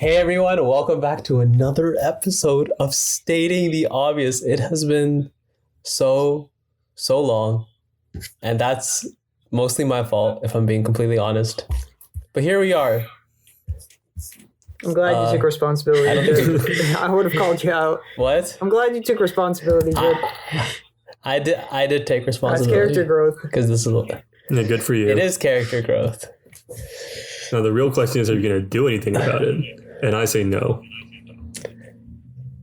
Hey everyone, welcome back to another episode of Stating the Obvious. It has been so long, and that's mostly my fault if I'm being completely honest. But here we are. I'm glad you took responsibility. I would have called you out. What? I'm glad you took responsibility, Jid. I did take That's responsibility. character growth. Because this is Yeah, good for you. it is character growth. Now the real question is, are you going to do anything about it? And I say no.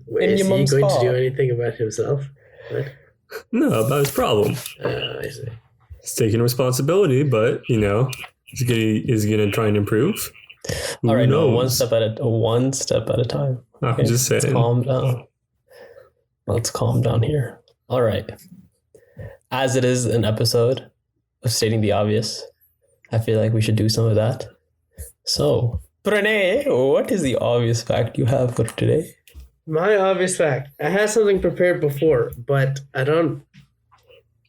Wait, In is your he mom's going car. to do anything about himself? What? No, about his problem. I see. He's taking responsibility, but he's gonna try and improve. All right, no, knows? one step at a time. I'm just saying. Let's calm down. Let's calm down here. All right. As it is an episode of Stating the Obvious, I feel like we should do some of that. So, Pranay, what is the obvious fact you have for today? My obvious fact. I had something prepared before, but I don't.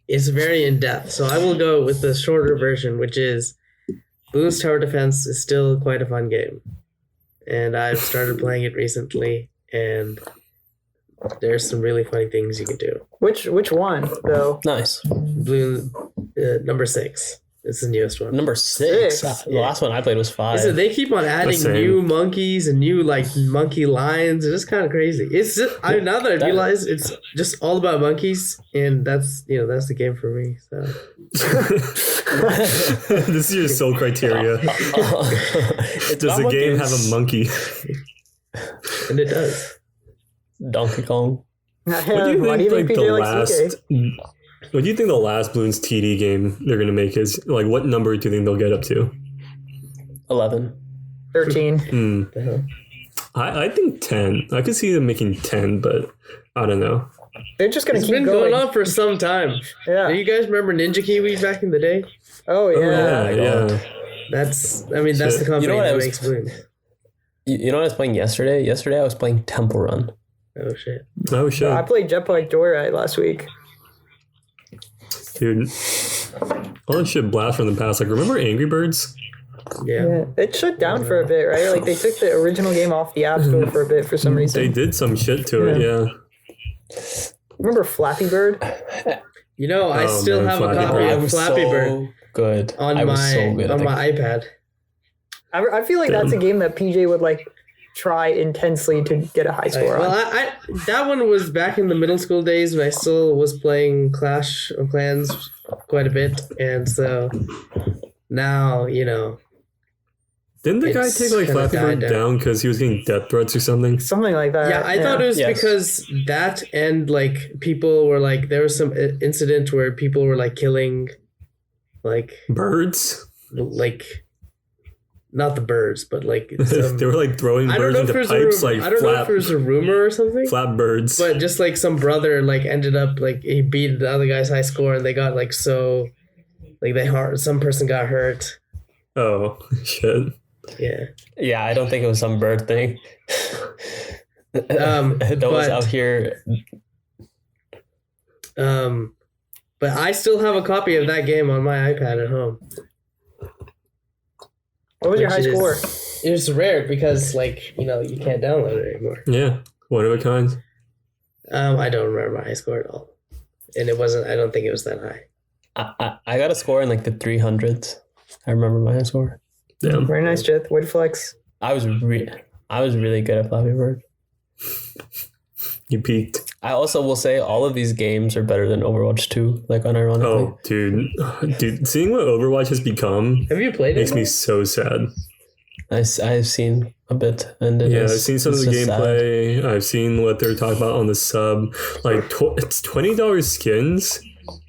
It's very in depth, so I will go with the shorter version, which is Bloons Tower Defense is still quite a fun game, and I've started playing it recently, and there's some really funny things you can do. Which one though? Nice. Bloon number 6. It's the newest one. Number 6. Six. The last one I played was 5. So they keep on adding Same. new monkeys and new monkey lines. It's just kind of crazy. It's just, now that I realize it's just all about monkeys, and that's the game for me. So This is your sole criteria. Does the game have a monkey? and it does. Donkey Kong? What do you Why do think, you think the PJ likes last? CK? What do you think the last Bloons TD game they're gonna make is? Like, what number do you think they'll get up to? 11. 13. I think 10. I could see them making 10, but I don't know. They're just gonna It's keep been going. going on for some time. Yeah. Do you guys remember Ninja Kiwi back in the day? Oh yeah. Yeah. That's the Shit. company You know what I that was- makes Bloons. You know what I was playing yesterday? Yesterday I was playing Temple Run. Oh shit. Oh shit, I played Jetpack Joyride last week. dude. All that shit blast from the past. Like, remember Angry Birds? Yeah. It shut down for a bit, right? Like they took the original game off the App Store for a bit for some They reason. did some shit to it. Yeah. Remember Flappy Bird? I Oh, still man, have a Flappy copy Bird. I of was Flappy so Bird good. on I was so good at that my iPad. I feel like that's a game that PJ would like try intensely to get a high score on. Well, I that one was back in the middle school days when I still was playing Clash of Clans quite a bit, and so now Didn't the guy It's take like kinda Flappy Bird died down. down because he was getting death threats or something? Something like that. Yeah, I thought it was Yes. because that and like people were like there was some incident where people were like killing like not the birds but like They were like throwing I don't birds know if into there's pipes, like I don't know if there's a rumor or something. flap birds. But just like some brother like ended up like he beat the other guy's high score and they got like so like some person got hurt. Oh shit! Yeah. Yeah, I don't think it was some bird thing. that was but- out here. But I still have a copy of that game on my iPad at home. What was your high which is- score? It's rare because like you can't download it anymore. Yeah, one of a kind. I don't remember my high score at all, and it wasn't. I don't think it was that high. I got a score in like the 300s. I remember my high score. Damn. Very nice, Jith. Wood flex. I was really good at Flappy Bird. You peaked. I also will say all of these games are better than Overwatch 2, like unironically. Oh, dude, seeing what Overwatch has become Have you played makes it? me so sad. I've seen a bit, and Yeah, I've seen some of the it's just sad. gameplay. I've seen what they're talking about on the sub. Like, it's $20 skins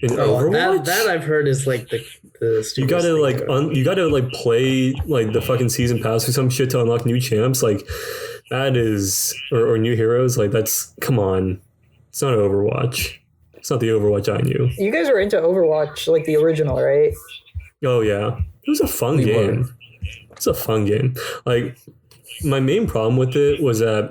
in Overwatch. That I've heard is like the You stupidest gotta thing like ever. you gotta like play like the fucking season pass or some shit to unlock new champs. Like that is or new heroes. Like that's come on. It's not Overwatch. It's not the Overwatch I knew. You guys were into Overwatch, like the original, right? Oh yeah. It was a fun We game. were. It's a fun game. Like my main problem with it was that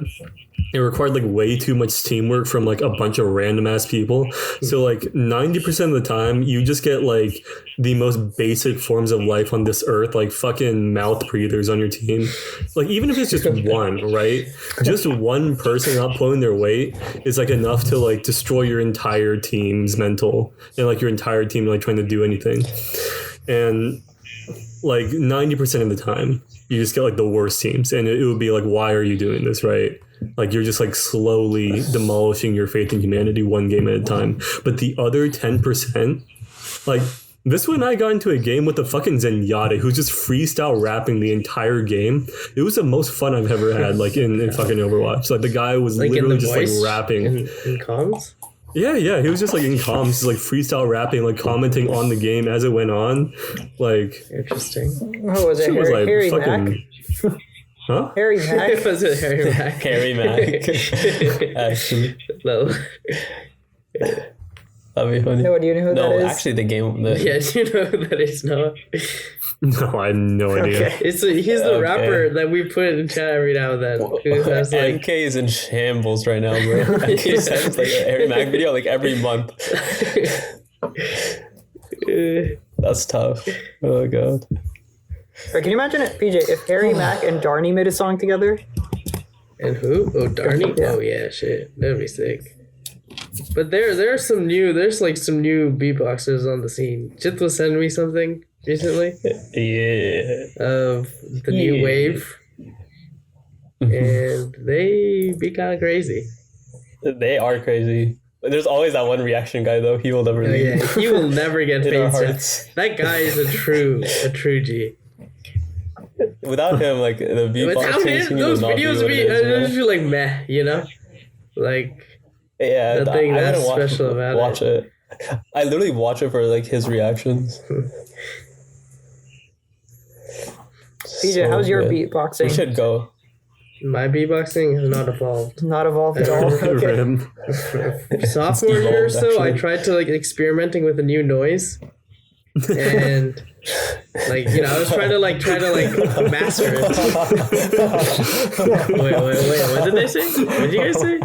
it required like way too much teamwork from like a bunch of random ass people. So like 90% of the time you just get like the most basic forms of life on this earth, like fucking mouth breathers on your team. Like even if it's just one, right? Just one person not pulling their weight is like enough to like destroy your entire team's mental and like your entire team like trying to do anything. And like 90% of the time you just get like the worst teams, and it would be like, why are you doing this, right? Like you're just like slowly demolishing your faith in humanity one game at a time. But the other 10%, like this one, I got into a game with the fucking Zenyatta who's just freestyle rapping the entire game. It was the most fun I've ever had, like in fucking Overwatch. Like the guy was Like literally in the just voice, like rapping. in comms. Yeah, he was just like in comms, just like freestyle rapping, like commenting on the game as it went on. Like Interesting. What was it? shit was like Harry Mack? fucking. Huh? Harry Mack. Was it Harry Mack? Harry Mack. Actually, No. that'd be funny. Noah, do you know who No, that is? actually, the game. Yeah, do you know who that is, Noah? No, I had no idea. Okay. He's the Okay. rapper that we put in chat every now and then. Who has like NK is in shambles right now, bro. NK sends like a Harry Mack video like every month. That's tough. Oh god. Wait, can you imagine it, PJ, if Harry Mack and Darnie made a song together? and who? Oh, Darnie. Yeah. Oh yeah, shit, that'd be sick. But there's some new beatboxers on the scene. Jit was sending me something recently Yeah. of the new Yeah. wave, and they be kind of crazy. They are crazy. But there's always that one reaction guy though. He will never Oh, leave. yeah, he will never get In our paid. hearts. That guy is a true G. Without him, like the Without beatboxing him, scene those would not videos what be it is, bro. just feel like meh, you know, like Yeah, nothing I that's wouldn't special about watch it. I literally watch it for like his reactions. PJ, So how's your good. beatboxing? We should go. my beatboxing has not evolved. Not evolved at all. Okay. Rim. Sophomore year or evolved, so, I actually. tried to like experimenting with a new noise, and like I was trying to master it. Wait, what did they say? What did you guys say?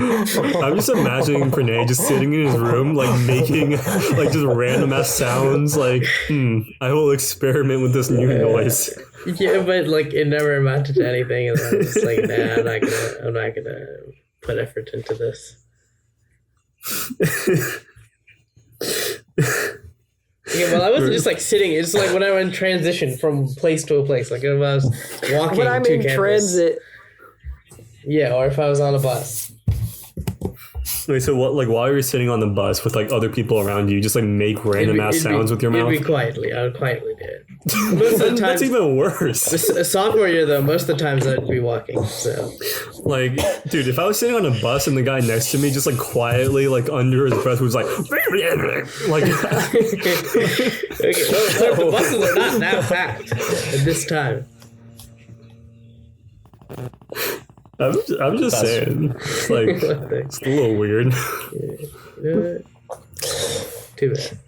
I'm just imagining Pranay just sitting in his room, like making like just random ass sounds. Like, I will experiment with this new noise. Yeah, but like it never amounted to anything, and I was like, nah, I'm not gonna put effort into this. Yeah, well, I wasn't just like sitting. It's like when I went in transition from place to a place, like if I was walking When I'm to in campus. transit, Yeah, or if I was on a bus. Wait, so what? Like while you're sitting on the bus with like other people around you, just like make random ass sounds with your mouth. It'd be quietly. I would quietly do it. Most of the That's times, even worse. sophomore year though, most of the times I'd be walking. So Like, dude, if I was sitting on a bus and the guy next to me just like quietly, like under his breath, was like, like, okay, well, the buses are not that packed at this time. I'm just saying, it's like it's a little weird. Too bad.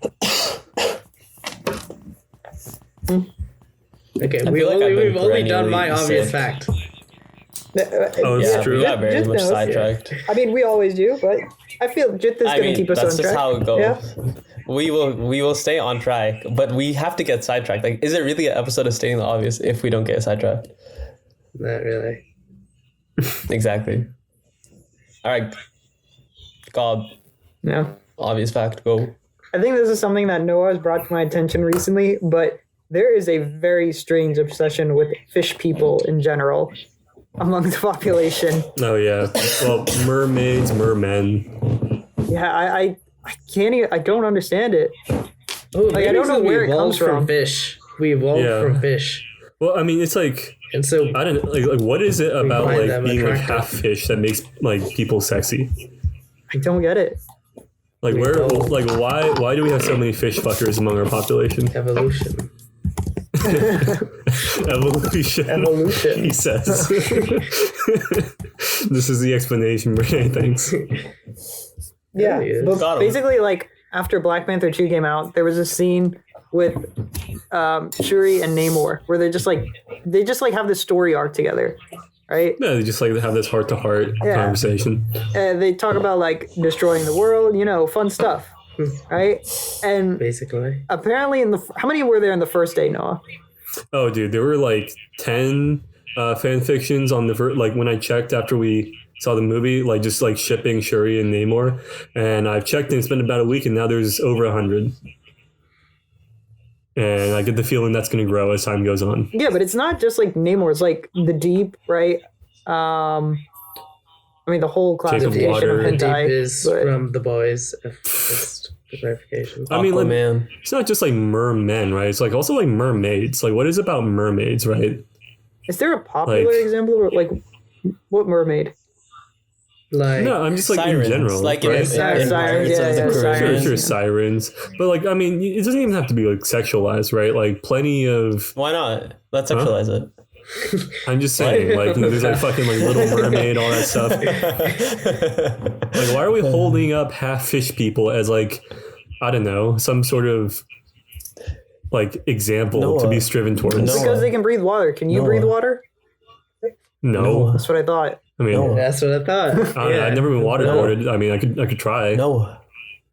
Okay, I feel like I've been we've only done my perennially obvious sick. fact. Oh, it's Yeah, true. we got very Just much knows. sidetracked. I mean, we always do, but I feel Jit is I going to mean, keep us that's on just track. how it goes. Yeah. We will stay on track, but we have to get sidetracked. Like, is it really an episode of stating the obvious if we don't get sidetracked? Not really. Exactly. All right, Gob, No. obvious fact, go. I think this is something that Noah has brought to my attention recently, but there is a very strange obsession with fish people in general among the population. Oh yeah. Well, mermaids, mermen. Yeah, I can't even, I don't understand it. Oh, I don't know where it comes from. Fish. We evolved Yeah. from fish, Well, I mean, it's like and so I don't like what is it about find like them being like attractive. half fish that makes like people sexy? I don't get it. Like We where don't. like why do we have so many fish fuckers among our population? evolution. Evolution. Evolution. He says. This is the explanation, Renee. Thanks. Yeah, Yeah. but Got 'em. basically, like after Black Panther 2 came out, there was a scene with Shuri and Namor where they just like have this story arc together, right? Yeah, they just like have this heart to heart Yeah. conversation. They talk about like destroying the world, fun stuff, right? And Basically. apparently, how many were there in the first day, Noah? Oh, dude, there were like 10 fan fictions on the like when I checked after we saw the movie, like just like shipping Shuri and Namor, and I've checked and it's been about a week, and now there's over 100. And I get the feeling that's going to grow as time goes on. Yeah, but it's not just like Namor; it's like the Deep, right? The whole classification Water. of The Deep hentai. is but- from The Boys. Just for clarification. I mean, like, Aquaman. it's not just like mermen, right? It's like also like mermaids. Like, what is it about mermaids, right? Is there a popular Like- example of like what mermaid? Like, No, I'm just like Sirens. in general. Like right? in Sirens, Pirates yeah, of the yeah, Caribbean. Sure, sirens. But like, I mean, it doesn't even have to be like sexualized, right? Like, plenty of. Why not? Let's sexualize it. I'm just saying, like, there's like fucking like Little Mermaid, all that stuff. Like, why are we holding up half fish people as like, I don't know, some sort of like example to be striven towards? No. Because they can breathe water. Can you Noah. breathe water? No. That's what I thought. I mean, No. that's what I thought. I don't know, I've never been waterboarded. I mean, I could try. No,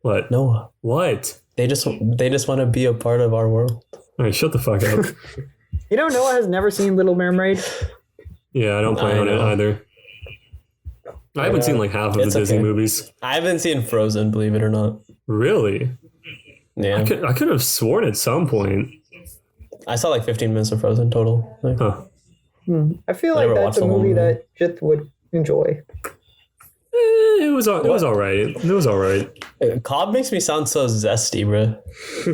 What? no. What? They just want to be a part of our world. All right, shut the fuck up. Noah has never seen Little Mermaid. Yeah, I don't plan I on it know. either. I haven't seen like half of It's the Disney okay. movies. I haven't seen Frozen, believe it or not. Really? Yeah, I could have sworn at some point. I saw like 15 minutes of Frozen total. Like, Huh. I feel I like never that's watched a the whole movie movie. that Jith would enjoy. It was all right. It was all right. Cobb makes me sound so zesty, bro.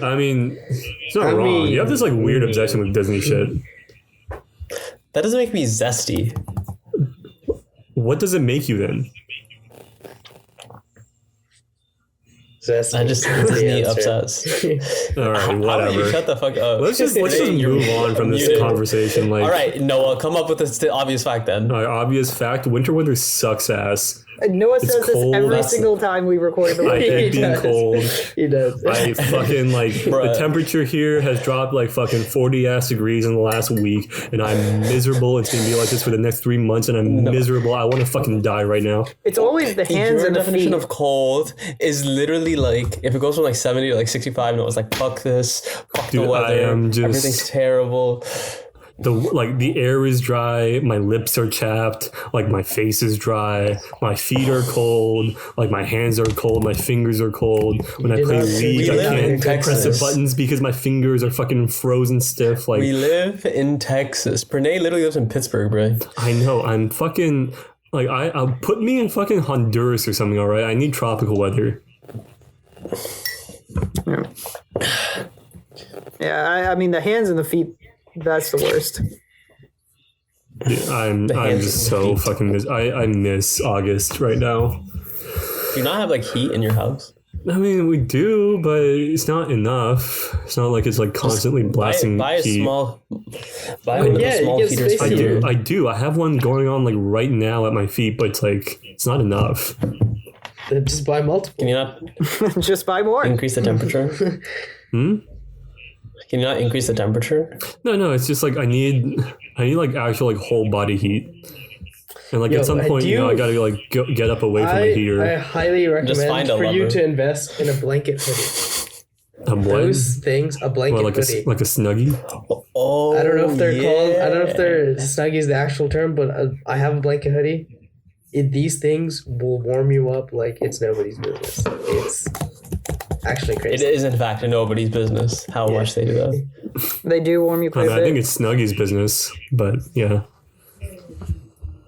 I mean, it's not I wrong. mean- You have this like weird obsession with Disney shit. That doesn't make me zesty. What does it make you then? That's I just the Disney answer. upsets. All right, How about you whatever. shut the fuck up? Let's just You're move on from this muted. conversation. Like, All right, Noah, come up with the obvious fact then. obvious fact: winter weather sucks ass. Noah says this cold. every That's- single time we record the I podcast. hate being does. cold. He does. I fucking like the Bruh. temperature here has dropped like fucking 40 ass degrees in the last week, and I'm miserable. It's gonna be like this for the next 3 months, and I'm miserable. I want to fucking die right now. It's always the hands Your and the definition feet. of cold is literally like if it goes from like 70 to like 65 and it was like fuck this, fuck Dude, the I weather, am just- everything's terrible. The air is dry, my lips are chapped, like my face is dry, my feet are cold, like my hands are cold, my fingers are cold. When I did play not say League, we I live in can't press the Texas. buttons because my fingers are fucking frozen stiff. Like We live in Texas. Pranay literally lives in Pittsburgh, bro. I know, I'm fucking like I'll put me in fucking Honduras or something. All right, I need tropical weather. Yeah, I mean the hands and the feet. That's the worst. I'm hands just and so feet. fucking I miss August right now. Do you not have like heat in your house? I mean, we do, but it's not enough. It's not like it's like constantly blasting buy a heat. small buy one of Yeah, the small you get heaters space for I heater. do. I do. I have one going on like right now at my feet, but it's like it's not enough. Then just buy multiple. Can you not Just buy more. increase the temperature? Can you not increase the temperature? No. It's just like I need like actual like whole body heat, and like Yo, at some point, do I you- gotta like get up away from the I heater. highly recommend find a for you lover. to invest in a blanket hoodie. A what? Those things, a blanket Well, like a hoodie. like a snuggie. Oh, I don't know if they're called. I don't know if they're yeah. Snuggie is the actual term, but I have a blanket hoodie. These things will warm you up like it's nobody's business. It's actually It crazy. is in fact nobody's business how much they do that. They do warm you I, quite mean, a I bit. think it's Snuggie's business, but yeah.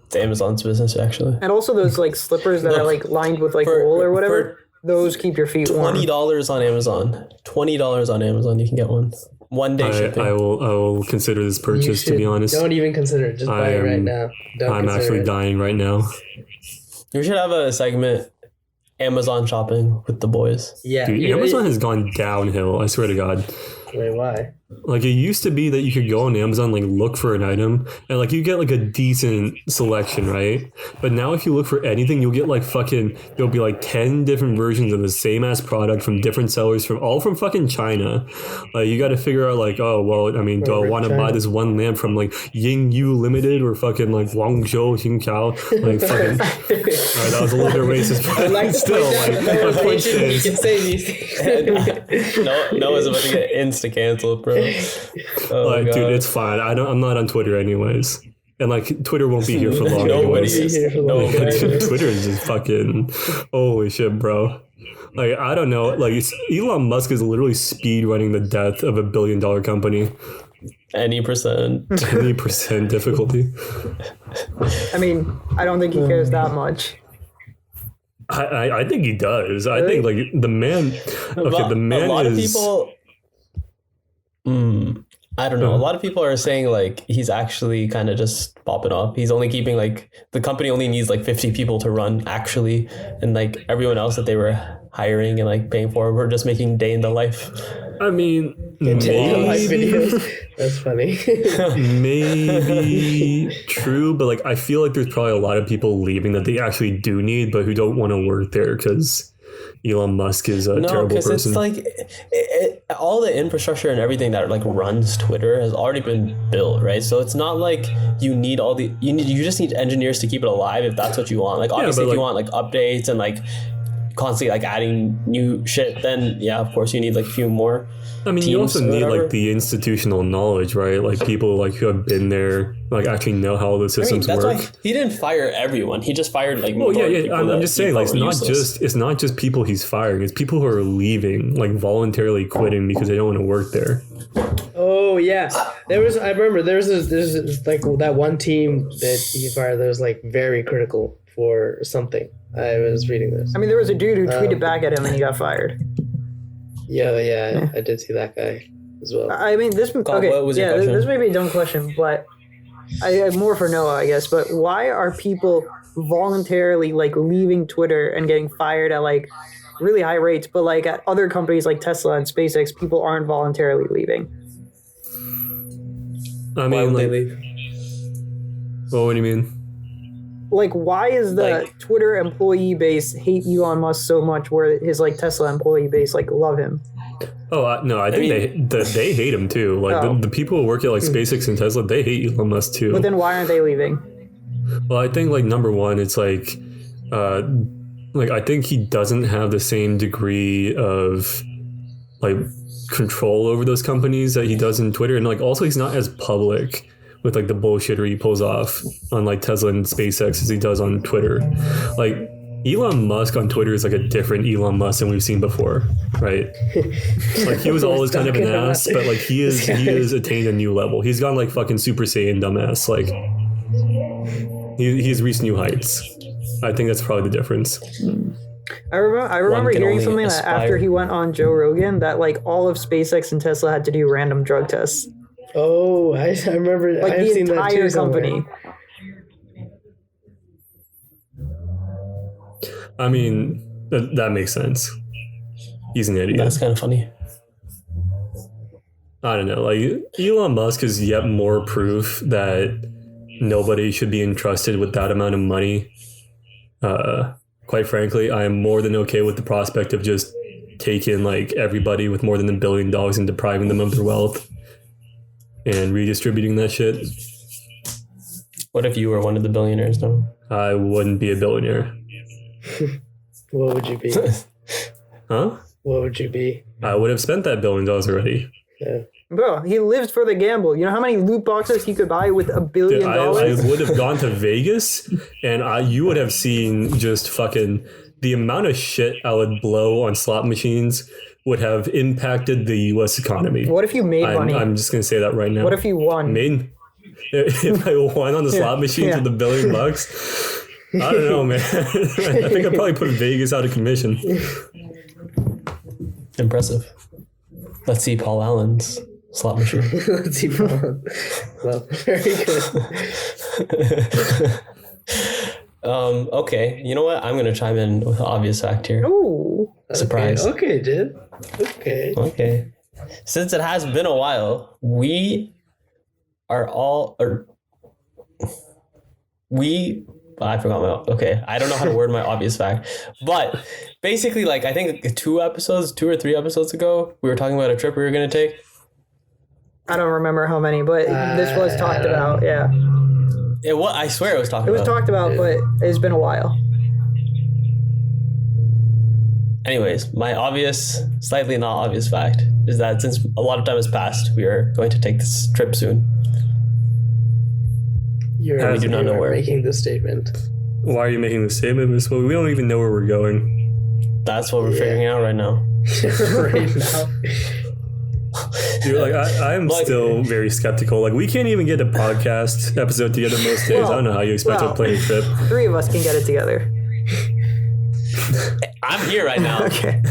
It's Amazon's business actually. And also those like slippers that are like lined with like For- wool or whatever. for Those keep your feet warm. $20 on Amazon. $20 on Amazon. You can get one. 1 day shipping. I will consider this You purchase, to be should- honest. Don't even consider it. Just buy it right now. Don't I'm consider actually it. dying right now. We should have a segment Amazon shopping with the boys. Yeah. Dude, you- Amazon has gone downhill. I swear to God. Wait, why? Like it used to be that you could go on Amazon, like look for an item and like you get like a decent selection, right? But now if you look for anything, you'll get like there'll be like 10 different versions of the same ass product from different sellers from fucking China. Like you got to figure out like, oh, well, I mean, do I want to buy this one lamp from like Ying Yu Limited or fucking like Guangzhou Xingqiao? Like fucking, that was a little bit racist, but still, like, my point You is, can say these things. Noah's about to get insta canceled, bro. Oh, like, God. dude, it's fine. I'm not on Twitter anyways. And like Twitter won't be here for long Nobody anyways. is. Like, Nobody. Twitter is just fucking holy shit, bro. Like I don't know. Like Elon Musk is literally speed running the death of $1 billion company. Any percent. 20% difficulty. I mean, I don't think he cares that much. I think he does. I think like the man. Okay, the man a lot is. of people. I don't know. A lot of people are saying like he's actually kind of just popping off. He's only keeping like the company only needs like 50 people to run actually, and like everyone else that they were hiring and like paying for were just making day in the life. I mean, Live maybe, videos. That's funny. maybe true, but like I feel like there's probably a lot of people leaving that they actually do need, but who don't want to work there because Elon Musk is a No, terrible because person. it's like all the infrastructure and everything that like runs Twitter has already been built, right? So it's not like you need you just need engineers to keep it alive if that's what you want. Like obviously, but, if you like- want like updates and like constantly like adding new shit, then yeah, of course you need like a few more. I mean, you teams also or need whatever. like the institutional knowledge, right? Like people like who have been there, like actually know how the I mean, systems that's work. why he didn't fire everyone. He just fired like. Well, yeah. people I'm that just he saying, like, thought were useless. it's not just people he's firing. It's people who are leaving, like voluntarily quitting because they don't want to work there. Oh yeah, I remember there's like that one team that he fired that was like very critical for something. I was reading this. I mean, there was a dude who tweeted back at him and he got fired. Yeah, I did see that guy as well. I mean, this Carl, okay. what was your Yeah, question? this may be a dumb question, but I more for Noah, I guess. But why are people voluntarily like leaving Twitter and getting fired at like really high rates, but like at other companies like Tesla and SpaceX, people aren't voluntarily leaving? I Why mean, would they like, leave? well, what do you mean? Like, why is the Like- Twitter employee base hate Elon Musk so much, where his like Tesla employee base like love him? Oh no, I think they hate him too. Like Oh. the people who work at like SpaceX and Tesla, they hate Elon Musk too. But then why aren't they leaving? Well, I think like number one, it's like I think he doesn't have the same degree of like control over those companies that he does in Twitter, and like also he's not as public with like the bullshittery he pulls off on like Tesla and SpaceX as he does on Twitter. Like Elon Musk on Twitter is like a different Elon Musk than we've seen before, right? Like he was always kind of an ass, but like he has attained a new level. He's gone like fucking Super Saiyan dumbass. Like he's reached new heights. I think that's probably the difference. I remember can hearing only something that aspire. after he went on Joe Rogan, that like all of SpaceX and Tesla had to do random drug tests. Oh, I remember. Like I've the seen that entire too somewhere. company. I mean, that makes sense. He's an idiot. That's kind of funny. I don't know. Like Elon Musk is yet more proof that nobody should be entrusted with that amount of money. Quite frankly, I am more than okay with the prospect of just taking like everybody with more than $1 billion and depriving them of their wealth and redistributing that shit. What if you were one of the billionaires, though? I wouldn't be a billionaire. What would you be? Huh? What would you be? I would have spent that $1 billion already. Yeah. Bro, he lives for the gamble. You know how many loot boxes he could buy with $1 billion? Dude, I would have gone to Vegas and you would have seen just fucking the amount of shit I would blow on slot machines would have impacted the U.S. economy. What if you made money? I'm just going to say that right now. What if you won? If I won on the slot machines yeah. with $1 billion, I don't know, man. I think I'd probably put Vegas out of commission. Impressive. Let's see Paul Allen's slot machine. Let's see. Well, very good. Okay, you know what? I'm gonna chime in with an obvious fact here. Ooh. Surprise. Okay, dude. Okay. Okay. since it has been a while, we are all, or we, I forgot my, okay, I don't know how to word my obvious fact, but basically, like, I think 2 or 3 episodes ago, we were talking about a trip we were going to take. I don't remember how many, but this was talked about. Yeah, I swear it was talked it was about. talked about, but it's been a while. Anyways, my obvious, slightly not obvious fact is that since a lot of time has passed, we are going to take this trip soon. You're we do not know where. making this statement. Why are you making this statement? Well, we don't even know where we're going. That's what we're figuring out right now. Right now. Dude, like I'm Like- still very skeptical. Like we can't even get a podcast episode together most days. I don't know how you expect to plan a trip. 3 of us can get it together. I'm here right now. Okay.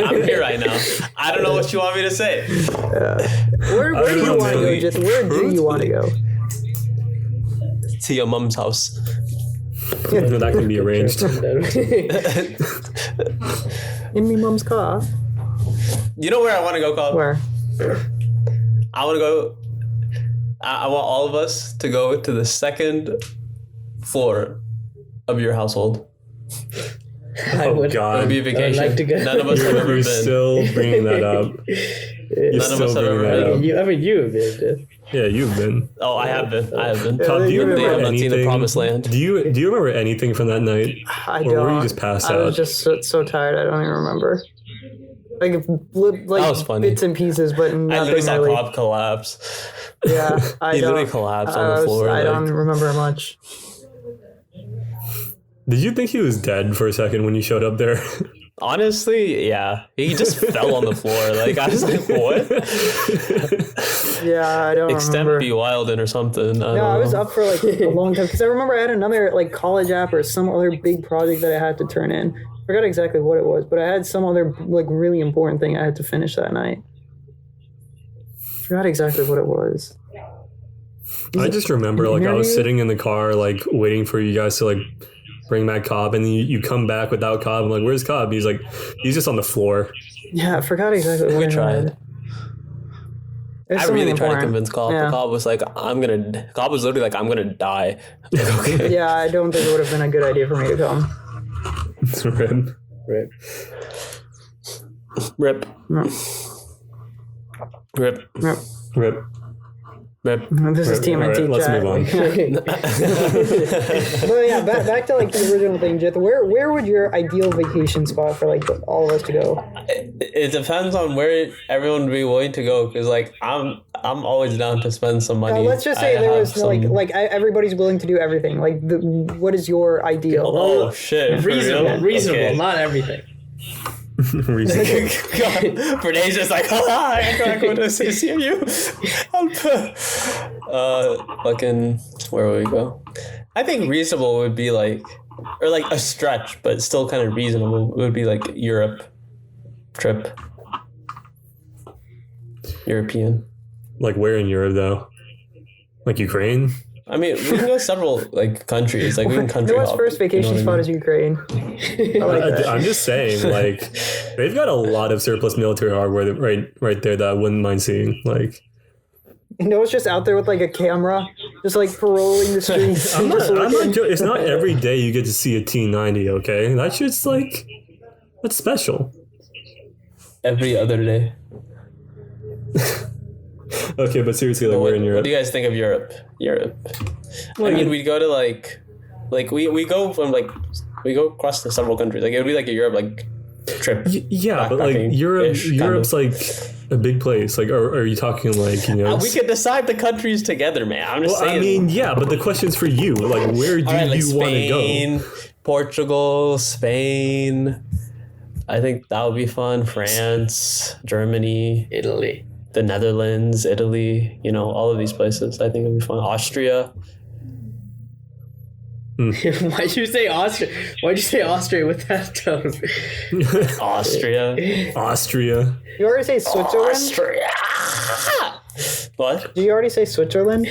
I'm here right now. I don't know what you want me to say. Where do you know, want to go? man. Just where do you want to go? To your mom's house. That can be arranged. In me mom's car. You know where I want to go, Carl? Where? I want to go. I want all of us to go to the 2nd floor of your household. I Oh would. It would be a God, vacation. like to go. None of us have ever you're been. still bringing that up. You're None of still us have bringing ever that up. been. You have been. Yeah, you've been. Oh, I have been. I have been. Yeah, Todd, do you you They have remember not seen the anything? promised land. Do you remember anything from that night? I Or don't. were you just passed I was out? just so tired. I don't even remember. Like was funny. bits and pieces, but I nothing literally saw really. Cobb collapse. Yeah, I He don't. literally collapsed on the floor. I like- don't remember much. Did you think he was dead for a second when you showed up there? Honestly, yeah. He just fell on the floor. Like, I was like, what? Yeah, I don't Extemp remember. be Wildin or something. No, I was up for like a long time because I remember I had another like college app or some other big project that I had to turn in. Forgot exactly what it was, but I had some other like really important thing I had to finish that night. Forgot exactly what it was. I just remember like I was interview? sitting in the car like waiting for you guys to like bring back Cobb, and then you come back without Cobb. I'm like, where's Cobb? And he's like, he's just on the floor. Yeah, I forgot exactly what We I tried. had. It's I something really tried to important. convince Cobb. Yeah. But Cobb was like, Cobb was literally like, I'm gonna die. I'm like, okay. Yeah, I don't think it would have been a good idea for me to come. Rip. Right. Rip. No. Rip. No. Rip. Rip. This is All right, TMNT let's chat. move on. But yeah, back to like the original thing, Jith. Where would your ideal vacation spot for like all of us to go? It depends on where everyone would be willing to go, because like I'm always down to spend some money. Let's just say I there have was like everybody's willing to do everything. Like, what is your ideal? Oh shit! for Reasonable. real? Reasonable. Okay. Not everything. Reasonable. God, Bernays just like, I can't go to CCU. Fucking, where would we go? I think reasonable would be like, or like a stretch, but still kind of reasonable. Would be like Europe trip. European. Like where in Europe though? Like Ukraine? I mean, we can go several like countries. Like we can country Noah's hop. first vacation you know what I spot mean? is Ukraine. I like that. I'm just saying, like, they've got a lot of surplus military hardware right there that I wouldn't mind seeing. Like, Noah's just out there with like a camera, just like paroling the streets. and just looking. it's not every day you get to see a T90, okay? That shit's like, that's special. Every other day. Okay, but seriously, like, What, we're in what Europe. do you guys think of Europe? I mean, we'd go to like we go from like we go across to several countries. Like it would be like a Europe like trip. Yeah, but like Backpacking-ish, kind Europe's of. like a big place. Like, are you talking like, you know? We could decide the countries together, man. I'm just well, saying. I mean, yeah, but the question's for you. Like, where do all right, like you want to go? Spain, Portugal, Spain. I think that would be fun. France, Germany, Italy. the Netherlands, Italy. You know, all of these places. I think it'd be fun. Austria. Why'd you say Austria? Why'd you say Austria with that tone? Austria. Austria. You already say Switzerland? Austria. What? Did you already say Switzerland?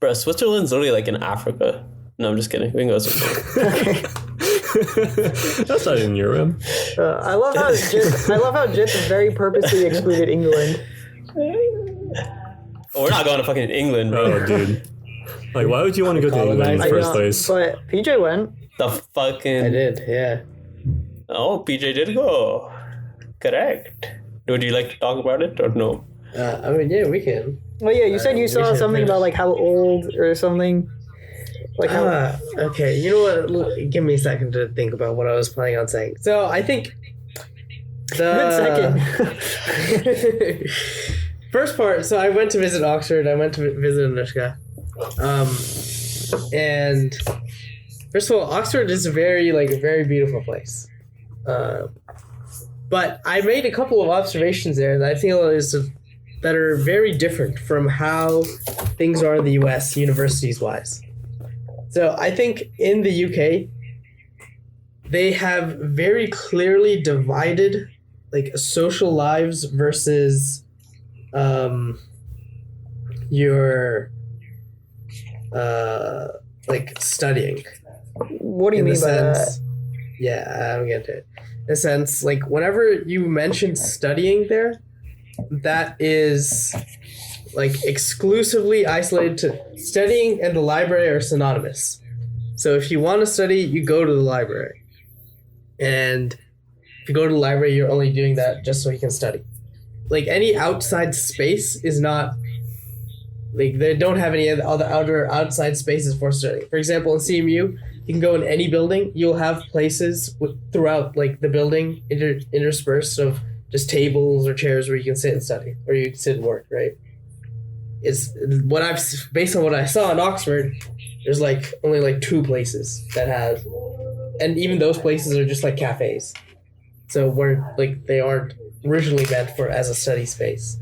Bro, Switzerland's literally like in Africa. No, I'm just kidding. We can go to Switzerland. That's not in Europe. I love how Jits very purposely excluded England. Oh, we're not going to fucking England, bro. Oh, dude. Like, why would you want to go to England in the I first know, place? but PJ went. The fucking. I did, yeah. Oh, PJ did go. Correct. Would you like to talk about it or no? I mean, yeah, we can. Well, yeah, you said you we saw should something finish. about like how old or something. Like how Okay, you know what? Give me a second to think about what I was planning on saying. So I think good second. First part. So I went to visit Oxford. I went to visit Anushka, and first of all, Oxford is a very beautiful place. But I made a couple of observations there that I feel that are very different from how things are in the U.S. universities wise. So I think in the UK, they have very clearly divided like social lives versus your like studying. What do you In the mean by that? sense- Yeah, I'm getting to it. In a sense, like whenever you mention studying there, that is like exclusively isolated to studying and the library are synonymous. So if you want to study, you go to the library. And if you go to the library, you're only doing that just so you can study. Like any outside space is not like they don't have any other outside spaces for studying. For example, in CMU, you can go in any building. You'll have places throughout like the building interspersed of just tables or chairs where you can sit and study or you can sit and work. Right? It's what I've based on what I saw in Oxford. There's like only like 2 places that have, and even those places are just like cafes. So where like they aren't originally meant for as a study space.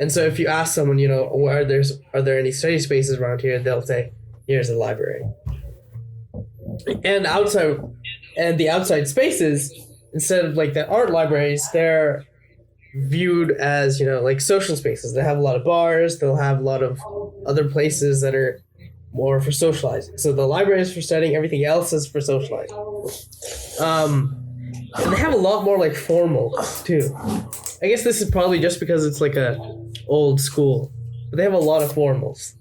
And so if you ask someone, you know, are there any study spaces around here? They'll say, here's a library. And the outside spaces, instead of like that aren't libraries, they're viewed as, you know, like social spaces. They have a lot of bars, they'll have a lot of other places that are more for socializing. So the library is for studying, everything else is for socializing. And they have a lot more like formal too. I guess this is probably just because it's like a old school, but they have a lot of formals.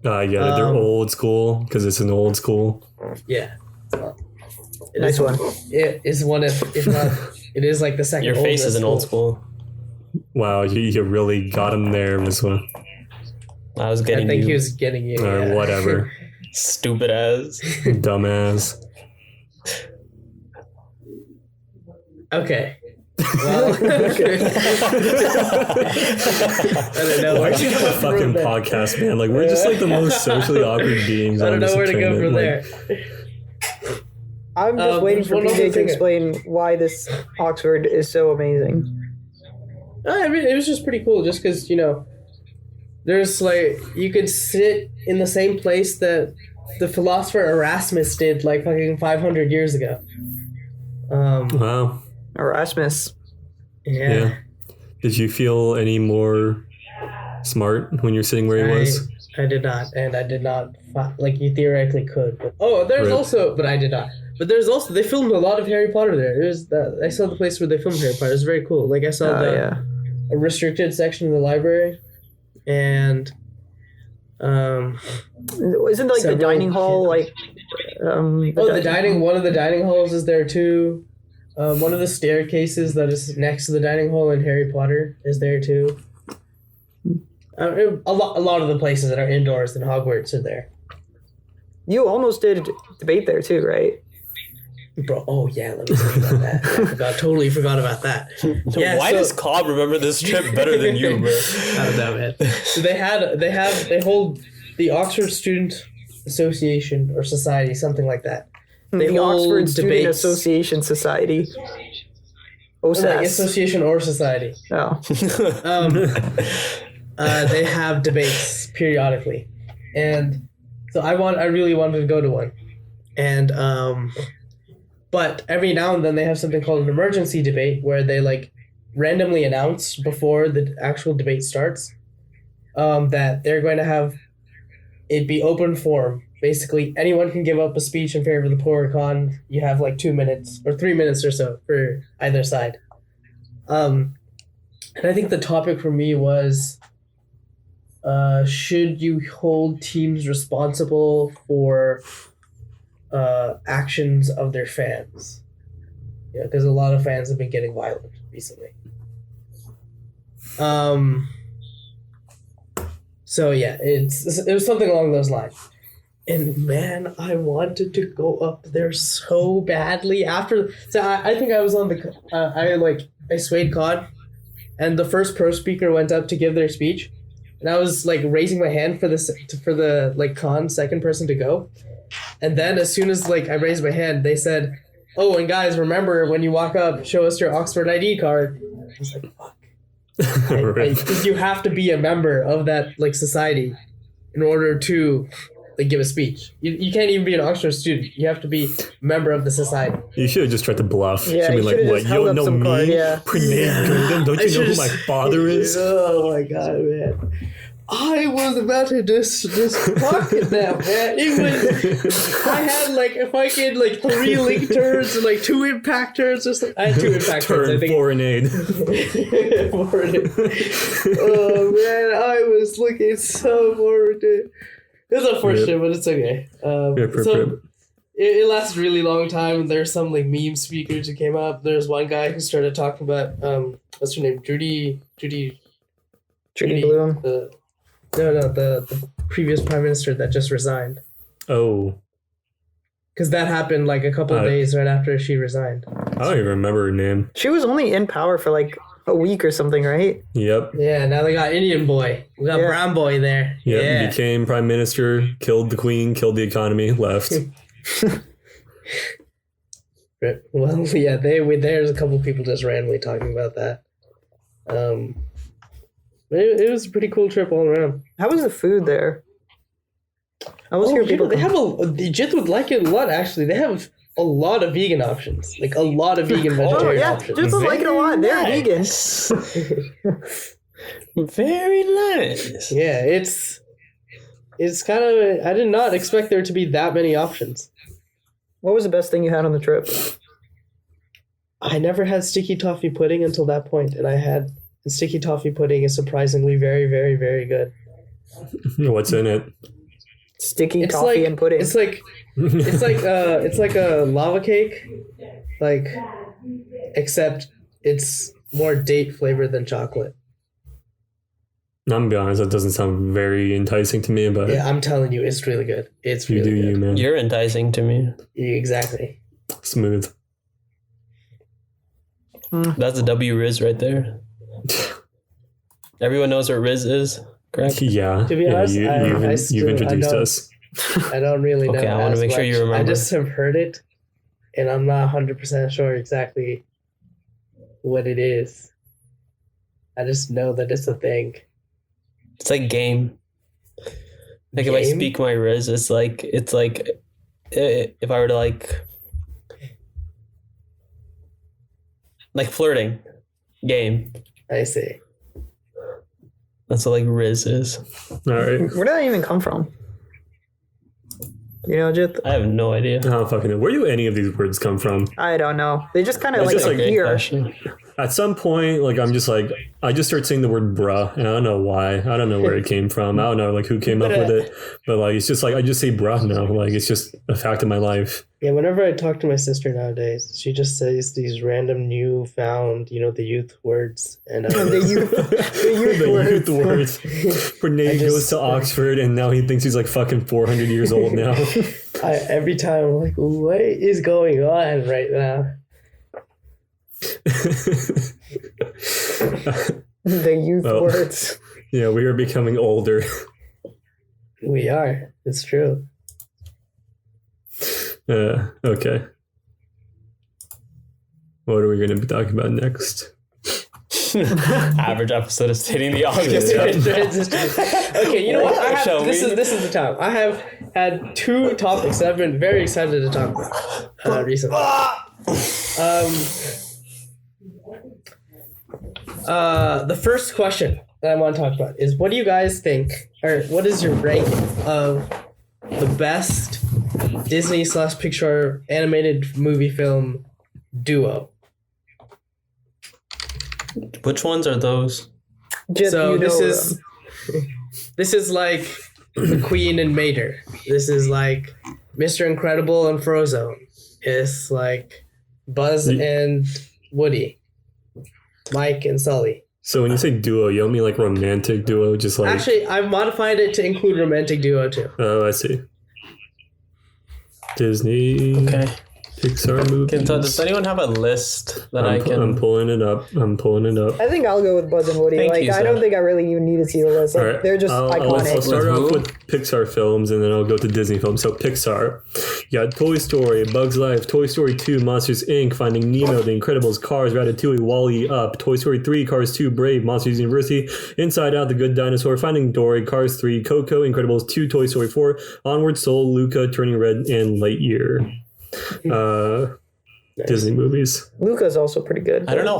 I get it. They're old school because it's an old school. Yeah. Nice one. It is one if not. It is like the second. Your face is oldest an old school. school. Wow, you really got him there, this one. I was I getting think you. he was getting you. Or yeah. whatever. Stupid ass. Dumbass. Okay. Well, I don't know. Why'd you have a fucking podcast, man? Like, we're just like the most socially awkward beings I on don't this know where to go planet. from Like, there. I'm just waiting for one other PJ to thing- explain why this Oxford is so amazing. I mean, it was just pretty cool, just because you know, there's like you could sit in the same place that the philosopher Erasmus did, like fucking 500 years ago. Wow. Erasmus. Yeah. Did you feel any more smart when you're sitting where he was? I did not, and I did not. Like you theoretically could. But, there's Right. also, but I did not. But there's also they filmed a lot of Harry Potter there. I saw the place where they filmed Harry Potter. It was very cool. Like I saw a restricted section of the library, and Isn't like the several- dining hall like? the dining. One of the dining halls is there too. One of the staircases that is next to the dining hall in Harry Potter is there too. A lot of the places that are indoors in Hogwarts are there. You almost did debate there too, right? Bro, oh yeah, let me tell you about that. Totally forgot about that. Yeah, Why so- does Cobb remember this trip better than you, bro? I don't know, man. So they hold the Oxford Student Association or Society, something like that. They The hold Oxford Student debates. Association Society. Like OSAS. association or society. Oh. They have debates periodically, and so I really wanted to go to one, and but every now and then they have something called an emergency debate where they like randomly announce before the actual debate starts that they're going to have it be open forum basically anyone can give up a speech in favor of the pro or con. You have like 2 minutes or 3 minutes or so for either side. And I think the topic for me was, should you hold teams responsible for actions of their fans? Yeah, because a lot of fans have been getting violent recently. So yeah, it was something along those lines. And man, I wanted to go up there so badly after. So I think I was on the I swayed COD, and the first pro speaker went up to give their speech, and I was like raising my hand for the like con second person to go, and then as soon as like I raised my hand, they said, "Oh, and guys, remember when you walk up, show us your Oxford ID card." I was like, "Fuck." I think you have to be a member of that like society in order to like give a speech. You can't even be an Oxford student. You have to be a member of the society. You should have just tried to bluff. Yeah, Should be you like, should've what? just You held don't up know some me? card, yeah. Prenade Gundam? Don't you know who my father is? Oh my god, man. I was about to just pocket that, man. It was, I had like a fucking like 3 link turns and like 2 impact turns or something. I had 2 impact turns, I Turn think. foreign-aid. Oh man, I was looking so forward to it. It's unfortunate, but it's okay. So it lasted a really long time. There's some like meme speakers who came up. There's one guy who started talking about what's her name? Judy Bloom. the previous prime minister that just resigned. Oh. Because that happened like a couple of days right after she resigned. I don't even remember her name. She was only in power for like a week or something, right? Yep. Yeah, now they got Indian boy. We got brown boy there. Yep. Yeah. Became prime minister, killed the queen, killed the economy, left. Well, yeah, there's a couple people just randomly talking about that. It was a pretty cool trip all around. How was the food there? I was hearing people. They have Jit would like it a lot, actually. They have a lot of vegan options. Like, a lot of vegan vegetarian options. Just like it a lot. They're vegan. Nice. Very nice. Yeah, it's kind of... I did not expect there to be that many options. What was the best thing you had on the trip? I never had sticky toffee pudding until that point, and I had... And sticky toffee pudding is surprisingly very, very, very good. What's in it? Sticky coffee and pudding. It's like a lava cake, like, except it's more date flavored than chocolate. I'm gonna be honest, that doesn't sound very enticing to me, but Yeah, I'm telling you, it's really good. It's really you do good. you, man. You're enticing to me. Exactly. Smooth. That's a W Riz right there. Everyone knows what Riz is, correct? Yeah. To be honest, you've introduced us. I don't really know. Okay, I want to as make sure much. you remember. I just have heard it, and I'm not 100% sure exactly what it is. I just know that it's a thing. It's like game. Like if I Game? speak my Riz, it's like if I were to like flirting game. I see. That's what like Riz is. All right. Where did that even come from? You know, Jit? I have no idea. I don't fucking know. Where do any of these words come from? I don't know. They just kind of It's like just a Great appear. question. At some point, like I just start saying the word bruh, and I don't know why. I don't know where it came from. I don't know like who came up with it, but like it's just like I just say bruh now. Like it's just a fact of my life. Yeah, whenever I talk to my sister nowadays, she just says these random newfound, the youth words. And The youth words. Nate goes to Oxford, and now he thinks he's like fucking 400 years old now. every time I'm like, what is going on right now? The youth Well. words. Yeah, we are becoming older. We are. It's true. Okay. What are we going to be talking about next? Average episode of Stating the Obvious. Okay, you know what? Shall This we? is the time. I have had 2 topics that I've been very excited to talk about recently. The first question that I want to talk about is, what do you guys think, or what is your ranking of the best Disney/Pixar animated movie film duo. Which ones are those? Just, So you know this is like the Queen and Mater. This is like Mr. Incredible and Frozone. It's like Buzz and Woody, Mike and Sully. So when you say duo, you don't mean like romantic duo, just like... Actually, I've modified it to include romantic duo too. Oh, I see. Disney, Okay. Pixar movies. So does anyone have a list that I can? I'm pulling it up. I think I'll go with Buzz and Woody. Thank Like, you, I sir. don't think I really even need to see the list. Like, All right. they're just I'll iconic. start With off who? with Pixar films, and then I'll go to Disney films. So Pixar, you got Toy Story, Bug's Life, Toy Story 2, Monsters Inc., Finding Nemo, The Incredibles, Cars, Ratatouille, Wall-E, Up, Toy Story 3, Cars 2, Brave, Monsters University, Inside Out, The Good Dinosaur, Finding Dory, Cars 3, Coco, Incredibles 2, Toy Story 4, Onward, Soul, Luca, Turning Red, and Lightyear. Disney movies. Luca's also pretty good. I don't know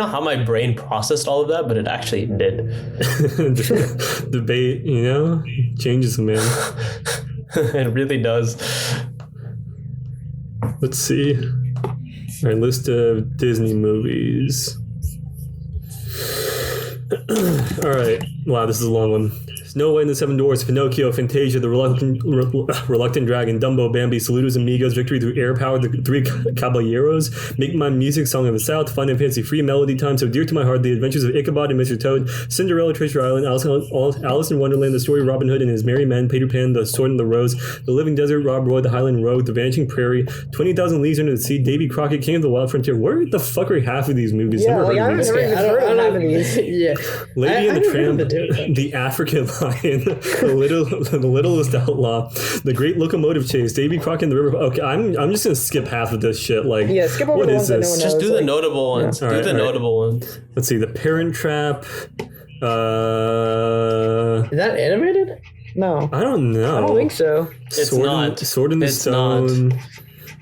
how my brain processed all of that, but it actually did. Debate, changes a man. It really does. Let's see. All right, list of Disney movies. All right. Wow, this is a long one. Snow White and the Seven Dwarfs, Pinocchio, Fantasia, The Reluctant Dragon, Dumbo, Bambi, Saludos Amigos, Victory Through Air Power, The Three Caballeros, Make My Music, Song of the South, Fun and Fancy Free, Melody Time, So Dear to My Heart, The Adventures of Ichabod and Mr. Toad, Cinderella, Treasure Island, Alice in Wonderland, The Story of Robin Hood and His Merry Men, Peter Pan, The Sword and the Rose, The Living Desert, Rob Roy, The Highland Road, The Vanishing Prairie, 20,000 Leagues Under the Sea, Davy Crockett, King of the Wild Frontier. Where the fuck are half of these movies? Yeah, Never like, heard I of these. haven't even heard of half of these. Yeah. Lady and the Tramp, The The African Lion, the Littlest Outlaw, The Great Locomotive Chase, Davy Crockett and the River. Okay, I'm just gonna skip half of this shit. Like, Yeah, skip over what the is ones that no this? one Just knows. do the like, notable ones. All Do right, the all right. notable ones. Let's see, The Parent Trap. Is that animated? No, I don't know. I don't think so. It's Sword not. Sword in the It's Stone.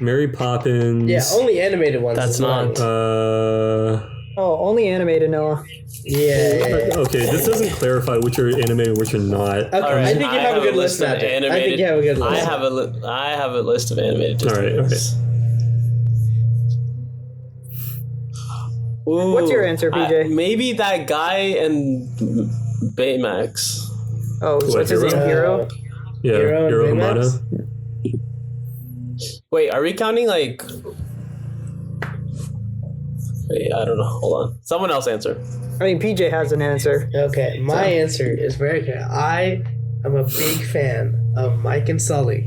Mary Poppins. Yeah, only animated ones. That's is not. mine. Oh, only animated, Noah. Yeah. Okay, this doesn't clarify which are animated and which are not. Okay, All right, I think you have a good list, of Matt. I animated. think you have a good list. I have a list of animated Disney All right, movies. Ooh, What's your answer, PJ? Maybe that guy and Baymax. Oh, what's his name? Hero? Yeah, Hero and Hiro Baymax? Hamada. Wait, are we counting like? Wait, I don't know. Hold on. Someone else answer. I mean, PJ has an answer. Okay, my answer is very clear. I am a big fan of Mike and Sully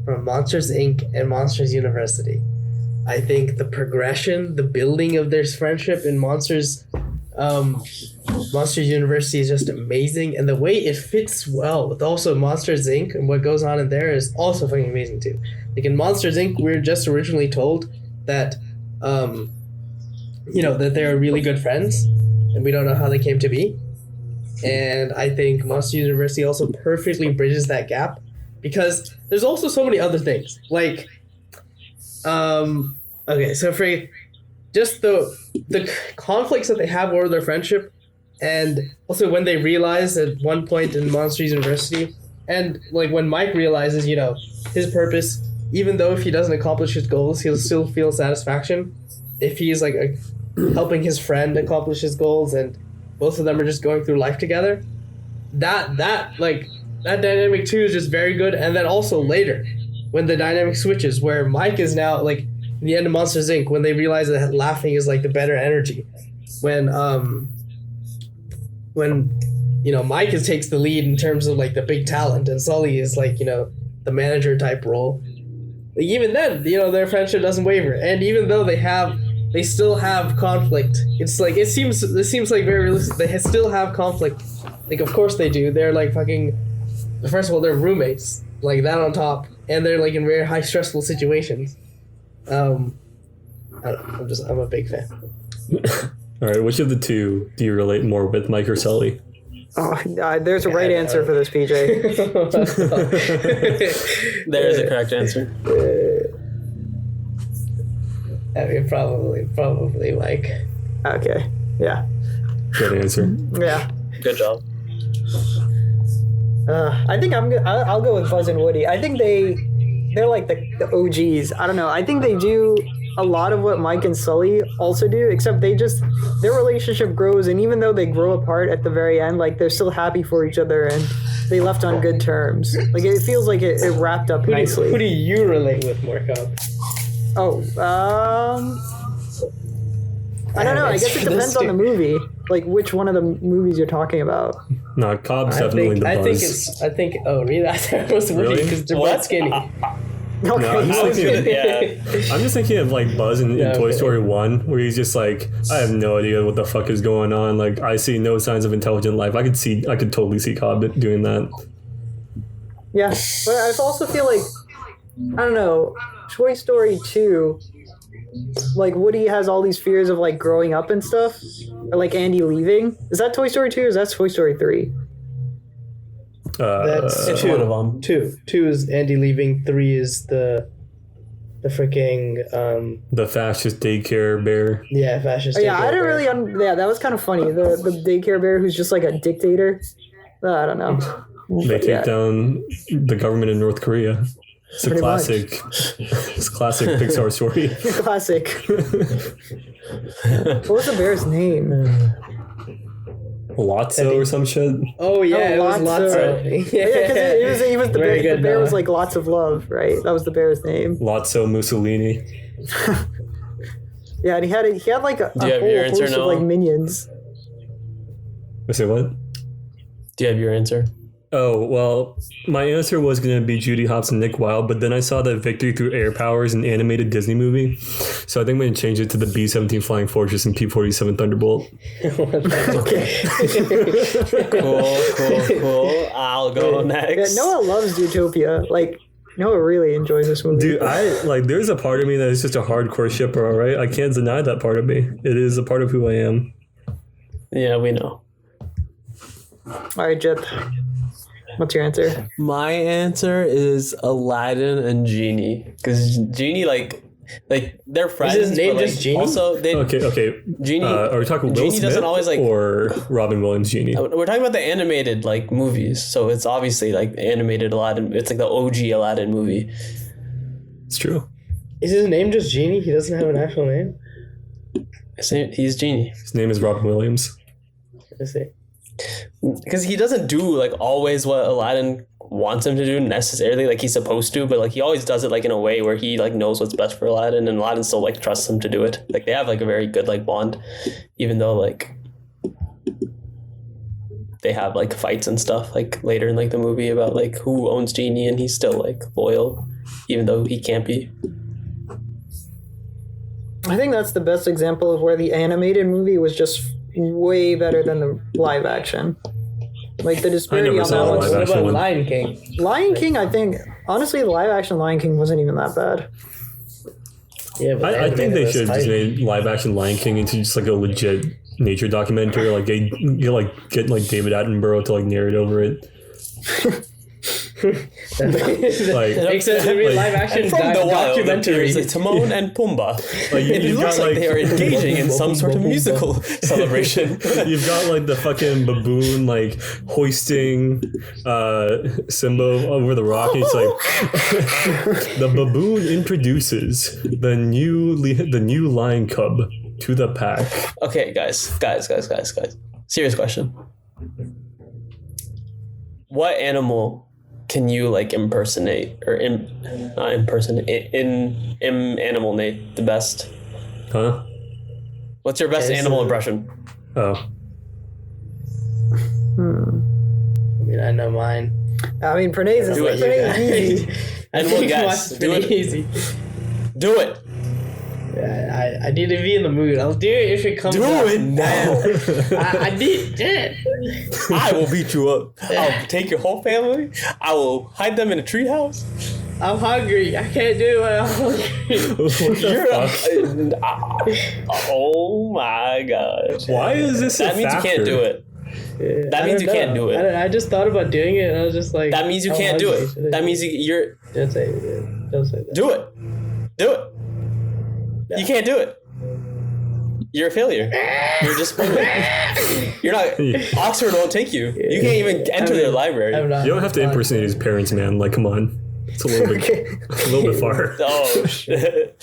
from Monsters Inc. and Monsters University. I think the progression, the building of their friendship in Monsters University is just amazing, and the way it fits well with also Monsters Inc. and what goes on in there is also fucking amazing too. Like in Monsters Inc., we were just originally told that, that they're really good friends, and we don't know how they came to be. And I think Monsters University also perfectly bridges that gap because there's also so many other things like. Okay, so for just the conflicts that they have over their friendship, and also when they realize at one point in Monsters University, and like when Mike realizes, his purpose, even though if he doesn't accomplish his goals, he'll still feel satisfaction if he's like helping his friend accomplish his goals, and both of them are just going through life together. That dynamic too is just very good, and then also later, when the dynamic switches, where Mike is now like in the end of Monsters Inc., when they realize that laughing is like the better energy, when Mike takes the lead in terms of like the big talent, and Sully is like the manager type role. Like, even then, their friendship doesn't waver, and even though they still have conflict. It's like it seems like very realistic. They still have conflict. Like of course they do. They're like fucking. First of all, they're roommates. Like that on top, and they're like in very high stressful situations. I don't know, I'm a big fan. All right, which of the two do you relate more with, Mike or Sully? Oh, there's a right answer for this, PJ. There's a correct answer. I mean, probably Mike. Okay. Yeah. Good answer. Yeah. Good job. I think I'll go with Buzz and Woody. I think they're like the OGs. I don't know. I think they do a lot of what Mike and Sully also do, except their relationship grows, and even though they grow apart at the very end, like they're still happy for each other and they left on good terms. Like it feels like it wrapped up nicely. Who do you relate with more, Cobb? Oh, I don't know. I guess it depends on the movie. Like which one of the movies you're talking about. No, Cobb's definitely the Buzz. I think. Oh, really? I thought it was Woody Really? because they're both skinny. Okay. No, I'm just thinking of like Buzz in Toy okay. Story 1, where he's just like, I have no idea what the fuck is going on. Like, I see no signs of intelligent life. I could totally see Cobb doing that. Yeah, but I also feel like, I don't know, Toy Story 2, like Woody has all these fears of like growing up and stuff, or like Andy leaving. Is that Toy Story 2 or is that Toy Story 3? That's It's two. one of them. Two is Andy leaving. 3 is the freaking The fascist daycare bear. fascist. Oh, yeah, I takeover. didn't really. Yeah, that was kind of funny. The daycare bear who's just like a dictator. I don't know. They But, yeah. take down the government in North Korea. It's a Pretty much. classic. It's a classic Pixar story. Classic. What was the bear's name? Lotso or some shit. Oh yeah, it was Lotso. Lotso. Yeah, because he was the Very bear. The good, bear Noah. was like lots of love, right? That was the bear's name. Lotso Mussolini. Yeah, and he had like a Do you have whole your answer, host of like Noah? minions. I say what? Do you have your answer? Oh, well, my answer was going to be Judy Hopps and Nick Wilde, but then I saw that Victory Through Air Power is an animated Disney movie. So I think I'm going to change it to the B-17 Flying Fortress and P-47 Thunderbolt. Okay. Cool. I'll go Yeah, next. Noah loves Zootopia. Like Noah really enjoys this movie. Dude, there's a part of me that is just a hardcore shipper, all right? I can't deny that part of me. It is a part of who I am. Yeah, we know. All right, Jip. What's your answer? My answer is Aladdin and Genie, because Genie like they're friends. his name but, just like, Genie? Also, they Okay. Genie. Are we talking Will Genie Smith doesn't always, like- or Robin Williams Genie? We're talking about the animated like movies, so it's obviously like animated Aladdin. It's like the OG Aladdin movie. It's true. Is his name just Genie? He doesn't have an actual name. He's Genie His name is Robin Williams. Let's see. because he doesn't do like always what Aladdin wants him to do necessarily, like he's supposed to, but like he always does it like in a way where he like knows what's best for Aladdin, and Aladdin still like trusts him to do it. Like they have like a very good like bond, even though like they have like fights and stuff like later in like the movie about like who owns Genie, and he's still like loyal even though he can't be. I think that's the best example of where the animated movie was just way better than the live action. Like the disparity never on saw that a one. live What action about one. Lion King? Lion King, I think honestly, the live action Lion King wasn't even that bad. Yeah, but I think they animated should have was just tight. made live action Lion King into just like a legit nature documentary. Like you like get like David Attenborough to like narrate over it. Like Except in real live action From the wild documentary. appears a Timon and Pumbaa. Like, It you've looks got, like like- they are engaging in some sort of musical celebration. you've got like the fucking baboon like hoisting Simba over the rock. And it's like the baboon introduces the new lion cub to the pack. Okay, guys. Serious question. What animal can you like impersonate or not impersonate in animal Nate the best? Huh? What's your best Okay, animal so- impression? Oh. I mean, I know mine. I mean, Pranay's is Do it, Pranay's easy. And I we'll think guess. mine's Do pretty it. easy. Do it. I need to be in the mood. I'll do it if it comes Do up. it now. I need it. I will beat you up. I'll take your whole family. I will hide them in a treehouse. I'm hungry. I can't do it. I'm hungry. What the fuck? Oh my gosh. Why is this That a means you factor? can't do it. That I means don't you can't know. do it. I just thought about doing it, and I was just like, That means you I'm can't do hungry. it. That means you're. Don't say it. Don't say that. Do it. Do it. You can't do it. You're a failure. You're disappointed. You're not. Oxford won't take you. You can't even enter their library. I'm not. You don't have to impersonate his parents, man. Like, come on. It's a little bit, a little bit far. Oh shit!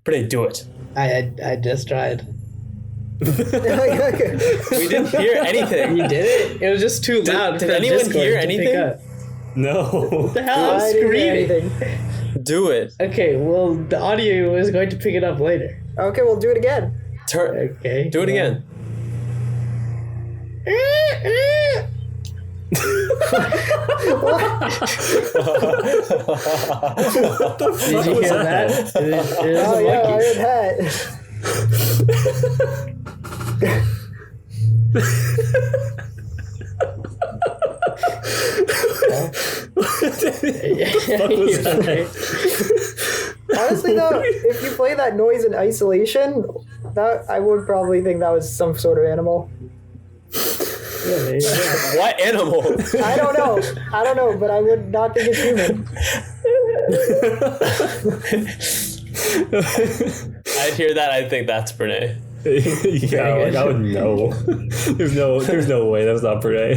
Pretty, do it. I just tried. We didn't hear anything. You did it? It was just too loud. did for anyone Discord hear to pick anything? up. No. What the hell? I was I didn't hear screaming. anything. Do it. Okay, well, the audio is going to pick it up later. Okay, we'll do it again. Okay. Do it again. Did you hear that? It is Oh a yeah, I monkey. heard that. Honestly though, if you play that noise in isolation, that I would probably think that was some sort of animal. Yeah, there you go. What animal? I don't know, but I would not think it's human. I'd hear that. I'd think that's Brene. Yeah, like, I would know. There's no way that's not Perne.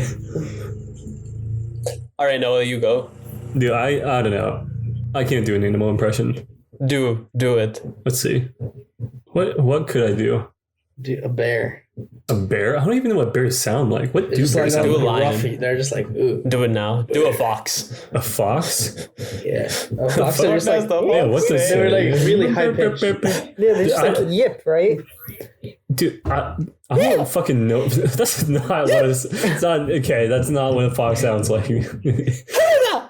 All right, Noah, you go. Dude, I don't know. I can't do an animal impression. Do it. Let's see. What could I do? Do a bear. A bear? I don't even know what bears sound like. What do Just bears like sound do a like? lion. Ruffy. They're just like, ooh. Do it now. Do a fox. A fox? Yeah. Oh, fox are just That's like, the Yeah, what's this? they were like really high pitched. Yeah, they're just like yip, right? Dude, I don't fucking know. That's not what it's not. Okay, that's not what a fox sounds like.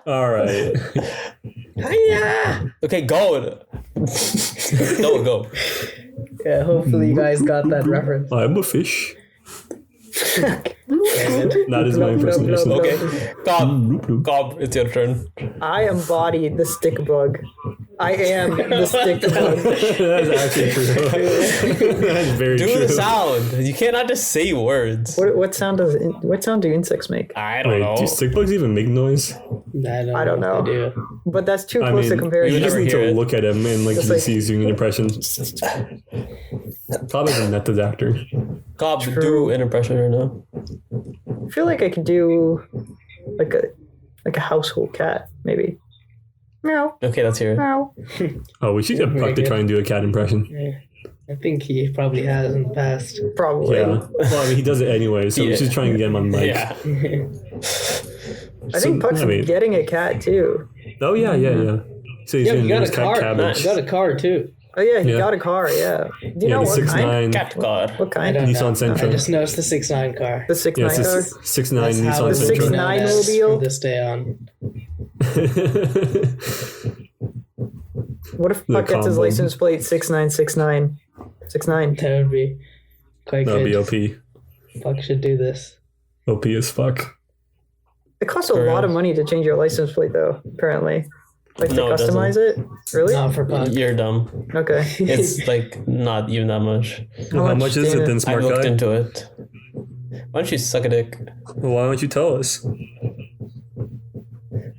All right. Hiya! Okay, go. Go. Yeah, hopefully you guys got that reference. I'm a fish. That is my impersonation. Nope. Okay, Cobb, it's your turn. I embody the stick bug. I am the stick bug. That's actually true. That's very Do true. the sound. You cannot just say words. What sound do insects make? I don't Wait, know. do stick bugs even make noise? I don't know. They do. But that's too I close mean, to you comparison. just never need hear to it. look at him and like Just you like- see he's doing an impression. Probably a method actor. Cobb, do an impression right now. I feel like I could do like a household cat, maybe. Meow, Okay, let's hear it. meow. Oh, we should get Very Puck to good. try and do a cat impression. Yeah. I think he probably has in the past. Probably. Yeah. Well, I mean, he does it anyway, so we Yeah. should try and get him on mic. Yeah. I think Puck's getting a cat too. Oh yeah. So he's Yeah, gonna you got use a cat car. cabbage. You got a car too. Oh yeah, he Yeah. got a car. Yeah. Do you know the what kind? 6'9". Cat car. What I kind? don't Nissan know. Sentra. I just noticed the 6'9" car. The 6'9" Yeah, it's car. a 6'9" That's how Nissan it The will be 6'9" known as mobile? from this day on. What if Puck gets his combo. license plate 6969? 69. That would be quite That'd be good. OP. Fuck should do this. OP as fuck. It costs a lot of money to change your license plate, though. Apparently, like to No, it customize it. Really? Not for Puck. You're dumb. Okay. It's like not even that much. How much is it Damn then, I smart looked guy? into it. Why don't you suck a dick? Well, why don't you tell us?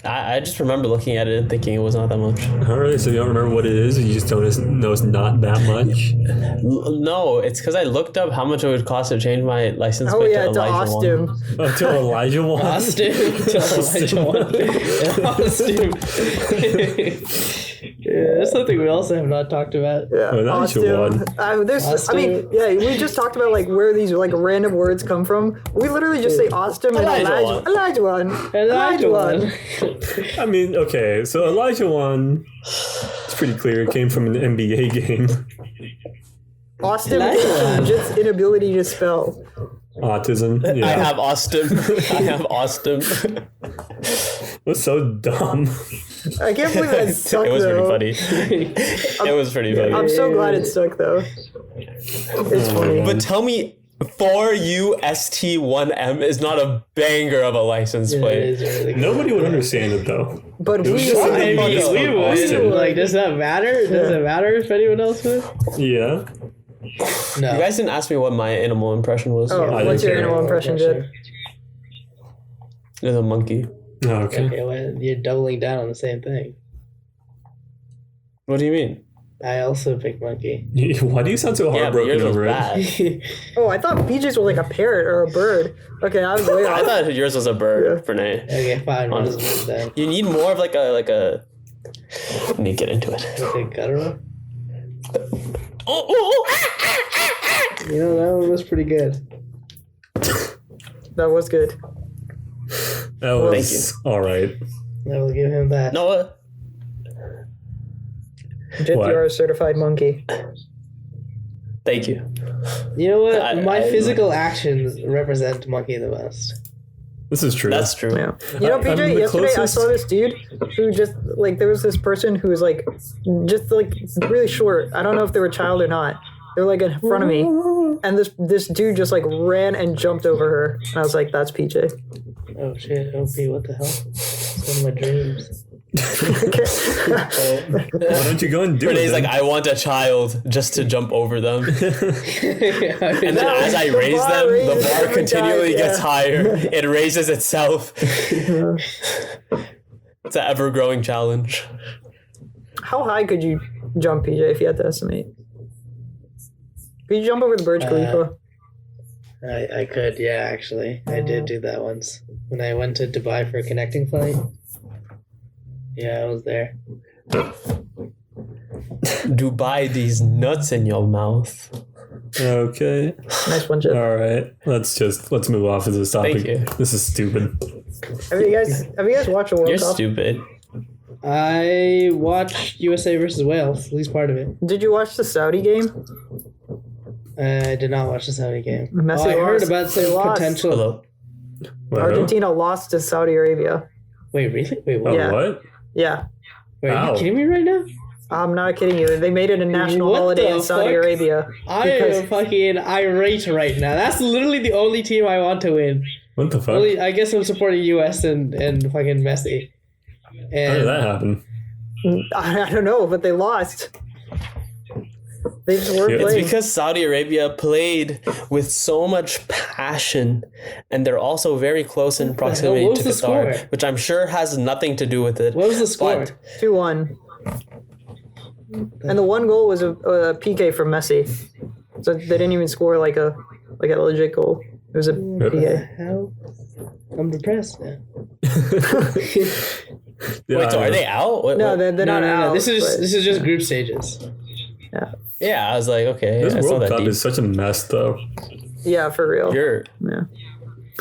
I just remember looking at it and thinking it was not that much. Alright, so you don't remember what it is, you just don't know it's not that much? No, it's because I looked up how much it would cost to change my license Oh plate yeah, to to Elijah Austin. 1. Oh, to Elijah one? Austin. Austin. Yeah, that's something we also have not talked about. Yeah, Oh, that should Austin. one. There's, I mean, Austin. yeah, we just talked about like where these like random words come from. We literally just say Austin and Elijah Elijah one. Elijah one. I mean, okay, so Elijah one, it's pretty clear it came from an NBA game. Austin Elijah came from one. just inability to spell. Autism. I Yeah. have Austin. I have Austin. What's so dumb? I can't believe that stuck It was though. pretty funny. It was pretty funny. I'm so glad it stuck though. It's funny. But tell me, 4UST1M is not a banger of a license It plate. is really good. Nobody would understand it though. But It was we just would. like- I mean, Fuck we up, would. Austin. Like, does that matter? Does it matter if anyone else would? Yeah. No. You guys didn't ask me what my animal impression was. Oh, I what's didn't your care. animal impression, Jed? It's a monkey. Oh, okay. Okay, well, you're doubling down on the same thing. What do you mean? I also pick monkey. Why do you sound so Yeah, but heartbroken yours was over it? bad. Oh, I thought PJ's was like a parrot or a bird. Okay, I was way I off. thought yours was a bird, Pranay. Okay, fine. What is Honestly. it then? You need more of like a. Let me get into it. Okay, guttural. Oh. You know, that one was pretty good. That was good. That was all right. I will give him that. Noah. JTR certified monkey. Thank you. You know what? My I- physical actions represent monkey the most. This is true. That's true. Yeah. You know, I'm PJ, the yesterday I closest- saw this dude who just, like, there was this person who was, like, just, like, really short. I don't know if they were a child or not. They were, like, in front of me. And this dude just, like, ran and jumped over her. And I was like, that's PJ. Oh shit, OP, what the hell? It's one of my dreams. Why don't you go and do Renee's it? like, then? I want a child just to jump over them. And then No, as I the raise bar them, the raises bar every continually time, gets yeah. higher. It raises itself. It's an ever growing challenge. How high could you jump, PJ, if you had to estimate? Could you jump over the Burj Khalifa? I could, yeah, actually. I did do that once. When I went to Dubai for a connecting flight. Yeah, I was there. Dubai, these nuts in your mouth. Okay. Nice one, Chip. All right. Let's move off of this topic. Thank you. This is stupid. Have you guys watched the World You're Cup? stupid. I watched USA versus Wales, at least part of it. Did you watch the Saudi game? I did not watch the Saudi game. Messi I heard lost. about They some lost. potential. Hello. What? Argentina lost to Saudi Arabia. Wait, really? Wait, what? Oh, Yeah. what? Yeah. Wait, are Ow. you kidding me right now? I'm not kidding you. They made it a national What holiday the in Saudi fuck? Arabia. I am fucking irate right now. That's literally the only team I want to win. What the fuck? Only, I guess I'm supporting US and fucking Messi. How did And that happen? I don't know, but they lost. They just weren't Yeah, it's It's playing. because Saudi Arabia played with so much passion, and they're also very close in proximity what to was the Qatar, score? which I'm sure has nothing to do with it. what was the score? But 2-1. And the one goal was a PK from Messi. So they didn't even score like a legit goal. It was a What the PK. hell? I'm depressed now. Yeah, wait, so I are know. they out? What- No, what- they're not out. This is but- this is just group stages. yeah, I was like, okay, This I saw World that Cup deep. is such a mess, though. yeah, for real. You're Yeah.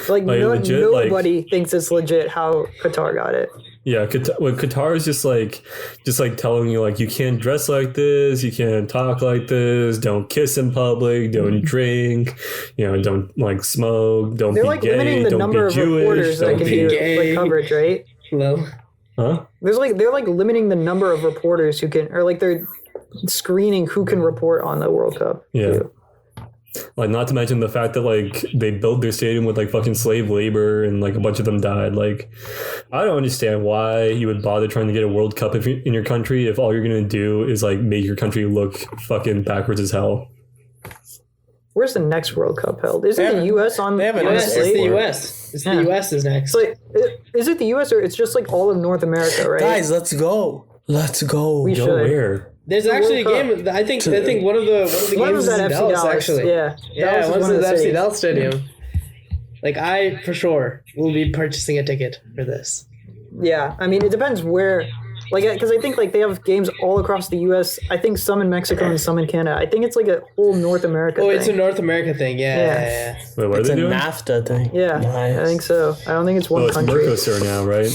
Like, Like, legit, nobody thinks it's legit how Qatar got it. Yeah, Qatar is just like telling you like you can't dress like this, you can't talk like this, don't kiss in public, don't drink, don't like smoke, don't They're be like gay, limiting the don't number be of Jewish, reporters that don't can be do gay. like coverage, right? Hello. huh? They're like limiting the number of reporters who can, or like they're screening who can report on the World Cup. Yeah. too. Like not to mention the fact that like they built their stadium with like fucking slave labor and like a bunch of them died. Like I don't understand why you would bother trying to get a World Cup in your country if all you're gonna do is like make your country look fucking backwards as hell. Where's the next World Cup held? Isn't They the haven't- U.S. on they haven't on the US, announced it's slate? the for it. US. It's Yeah. the US is next. It's like, is it the U.S. or it's just like all of North America, right? guys. Let's go. Let's go. We Go should. where? There's actually a World game. I think one of the One games was is at in FC Dallas, Dallas. actually. Yeah, Yeah, Dallas is one's one of at the the FC cities. Dallas Stadium. Like I for sure will be purchasing a ticket for this. Yeah, I mean it depends where. Like, because I think like they have games all across the U.S. I think some in Mexico and some in Canada. I think it's like a whole North America. Oh, thing. it's a North America thing. Yeah. Yeah. Wait, what It's are a they doing? NAFTA thing. Yeah, Nice. I think so. I don't think it's one Oh, it's country. Mercosur now, right?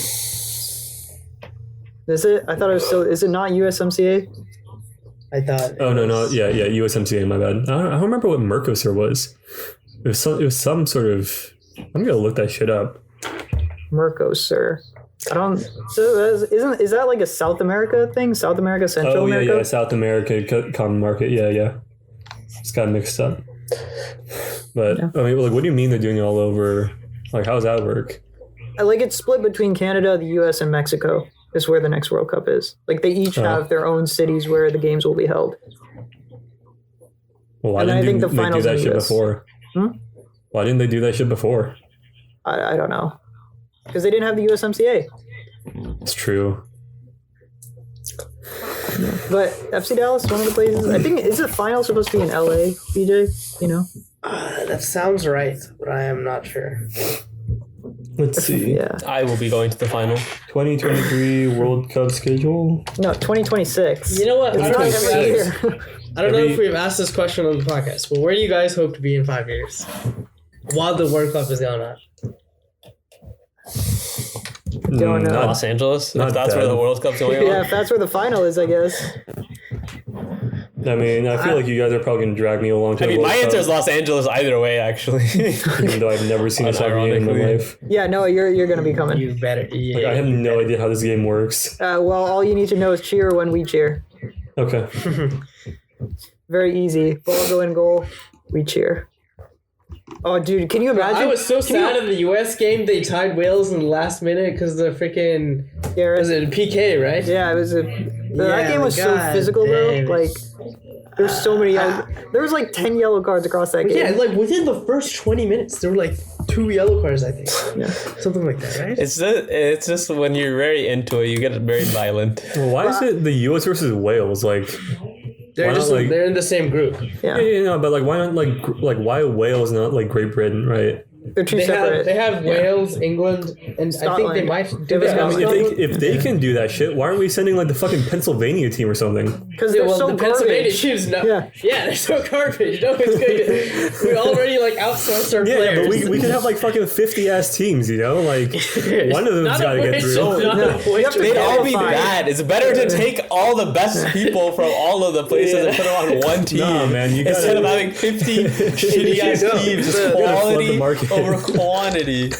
Is it? I thought it was still. Is it not USMCA? I thought. Oh no, yeah, USMCA. My bad. I don't remember what Mercosur was. It was some sort of. I'm gonna look that shit up. Mercosur. I don't. So is that like a South America thing? South America, Central Oh America. yeah, South America Common Market. Yeah. It's got mixed up. But Yeah. I mean, like, what do you mean they're doing it all over? Like, how does that work? Like it's split between Canada, the U.S., and Mexico. Is where the next World Cup is. Like they each Oh. have their own cities where the games will be held. Well, why And I didn't think the they do finals that in shit US. before? Hmm? Why didn't they do that shit before? I don't know. Because they didn't have the USMCA. It's true. But FC Dallas, one of the places. I think is the final supposed to be in LA, BJ? You know? That sounds right, but I am not sure. Let's see. Yeah. I will be going to the final. 2023 World Cup schedule. No, 2026. You know what? It's I not don't, every know, year. I don't know if we've asked this question on the podcast, but where do you guys hope to be in 5 years? While the World Cup is going on. Don't know. Not- Los Angeles. not If that's where bad. the World Cup's going on. Yeah, if that's where the final is, I guess. I mean, I feel like you guys are probably going to drag me along to I the mean, World my Cup, answer is Los Angeles either way, actually. even though I've never seen a soccer game in my Unironically. life. Yeah, no, you're gonna be coming. You better. Yeah. Like, I have no idea how this game works. Well, all you need to know is cheer when we cheer. Okay. Very easy. Ball go in goal, we cheer. Oh, dude, can you imagine? I was so sad in the U.S. game they tied Wales in the last minute because the freaking Garrett. was it a PK, right? Yeah, it was that game was so God physical damn though. it. Like, there's so many. There was like 10 yellow cards across that game. Yeah, like within the first 20 minutes, there were like 2 yellow cards, I think. Yeah. Something like that, right? It's just when you're very into it, you get very violent. Well, why is it the U.S. versus Wales? Like, They're why just not, like- they're in the same group. Yeah, but like, why not like why Wales not like Great Britain, right? they're two separate. They have Wales, England, and I think they Scotland. might do Yeah, they have I mean, Scotland. if they can do that shit, why aren't we sending like the fucking Pennsylvania team or something? Because Yeah, they're well, so the Pennsylvania garbage. team's not. Yeah. Yeah, they're so garbage. No one's going we already like outsourced our Yeah, players. but we could have like fucking 50 ass teams, you know? Like one of them's None got to get which- through. none No. of which You have to are They'd all be qualify. bad. It's better to take all the best people from all of the places and put them on one team. Nah, man, you instead gotta- of having 50 shitty ass No, teams. Just you gotta flood quality the market. over quantity.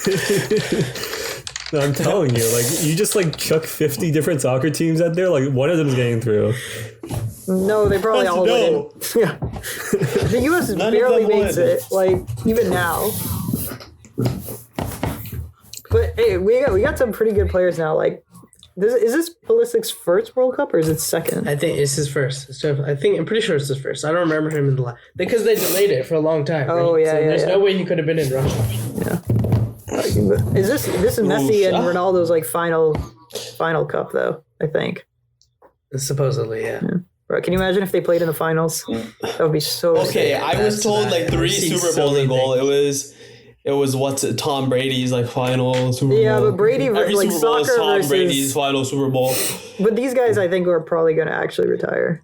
No, I'm telling you, like you just like chuck 50 different soccer teams out there, like one of them's getting through. No, they probably all No. wouldn't. Yeah. The U.S. None of barely them makes would. it, like, even now. But hey, we got some pretty good players now. Like, is this Pulisic's first World Cup or is it second? I think it's his first. I'm pretty sure it's his first. I don't remember him in the last because they delayed it for a long time. Oh, right? yeah, So yeah, there's yeah. no way he could have been in Russia. Yeah. Is this Messi and Ronaldo's like final cup though? I think. Supposedly, yeah. Bro, can you imagine if they played in the finals? That would be so. Okay, sick. I was That's told not- like 3 I've seen Super so Bowls many ago. It was what's it? Tom Brady's like final Super Bowl. Yeah, but Brady, Every like, Super Bowl is soccer Tom versus- Brady's final Super Bowl. But these guys, I think, are probably going to actually retire.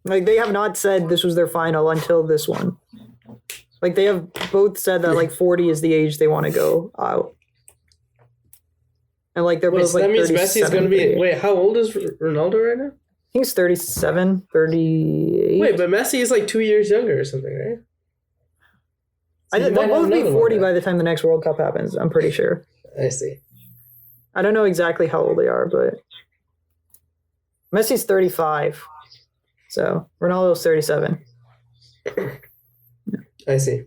Like, they have not said this was their final until this one. Like, they have both said that, like, 40 is the age they want to go out. And, like, they're Wait, both, so like, that means Messi's 37, going to be. 38. Wait, how old is Ronaldo right now? I think he's 37, 38. Wait, but Messi is like 2 years younger or something, right? So I he think might they'll have both be another 40 one, by the time the next World Cup happens, I'm pretty sure. right? I see. I don't know exactly how old they are, but Messi's 35. So Ronaldo's 37. I see.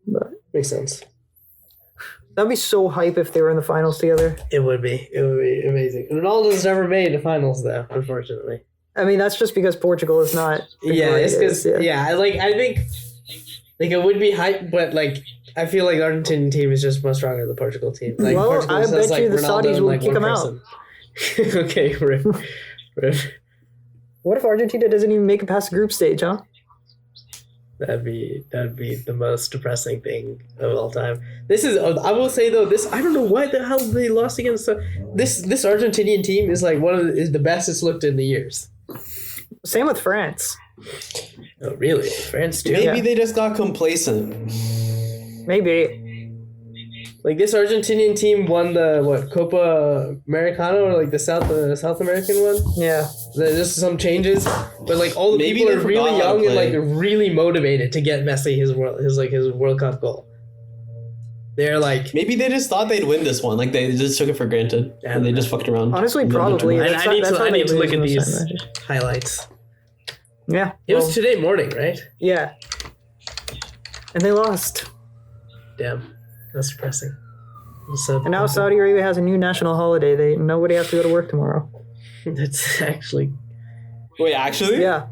But Makes sense. that'd be so hype if they were in the finals together. It would be. It would be amazing. Ronaldo's never made the finals, though, unfortunately. I mean, that's just because Portugal is not. the Yeah, it's greatest, because I think like it would be hype, but like I feel like the Argentinian team is just much stronger than the Portugal team. Like, Well, Portugal I just bet has, like, you the Ronaldo Saudis and, will like, kick one him out. person. Okay, rip. What if Argentina doesn't even make it past the group stage, huh? That'd be the most depressing thing of all time. This is I will say though, this I don't know why the hell they lost against this Argentinian team is like is the best it's looked in the years. Same with France. Oh really? France too? Maybe Yeah. they just got complacent. Maybe. Like this Argentinian team won the Copa Americana or like the South American one. Yeah. There's just some changes, but like all the Maybe people they are really forgot how to young and like play. really motivated to get Messi his World Cup goal. They're like, Maybe they just thought they'd win this one. Like they just took it for granted. Yeah. And they just fucked around. Honestly, And then they probably. turned I, That's I how- need that's to how I they need to look lose at most these matches. highlights. Yeah. It was well, today morning, right? yeah. And they lost. Damn, that's depressing. So And now Saudi Arabia has a new national holiday. Nobody has to go to work tomorrow. that's actually Wait, actually? Yeah.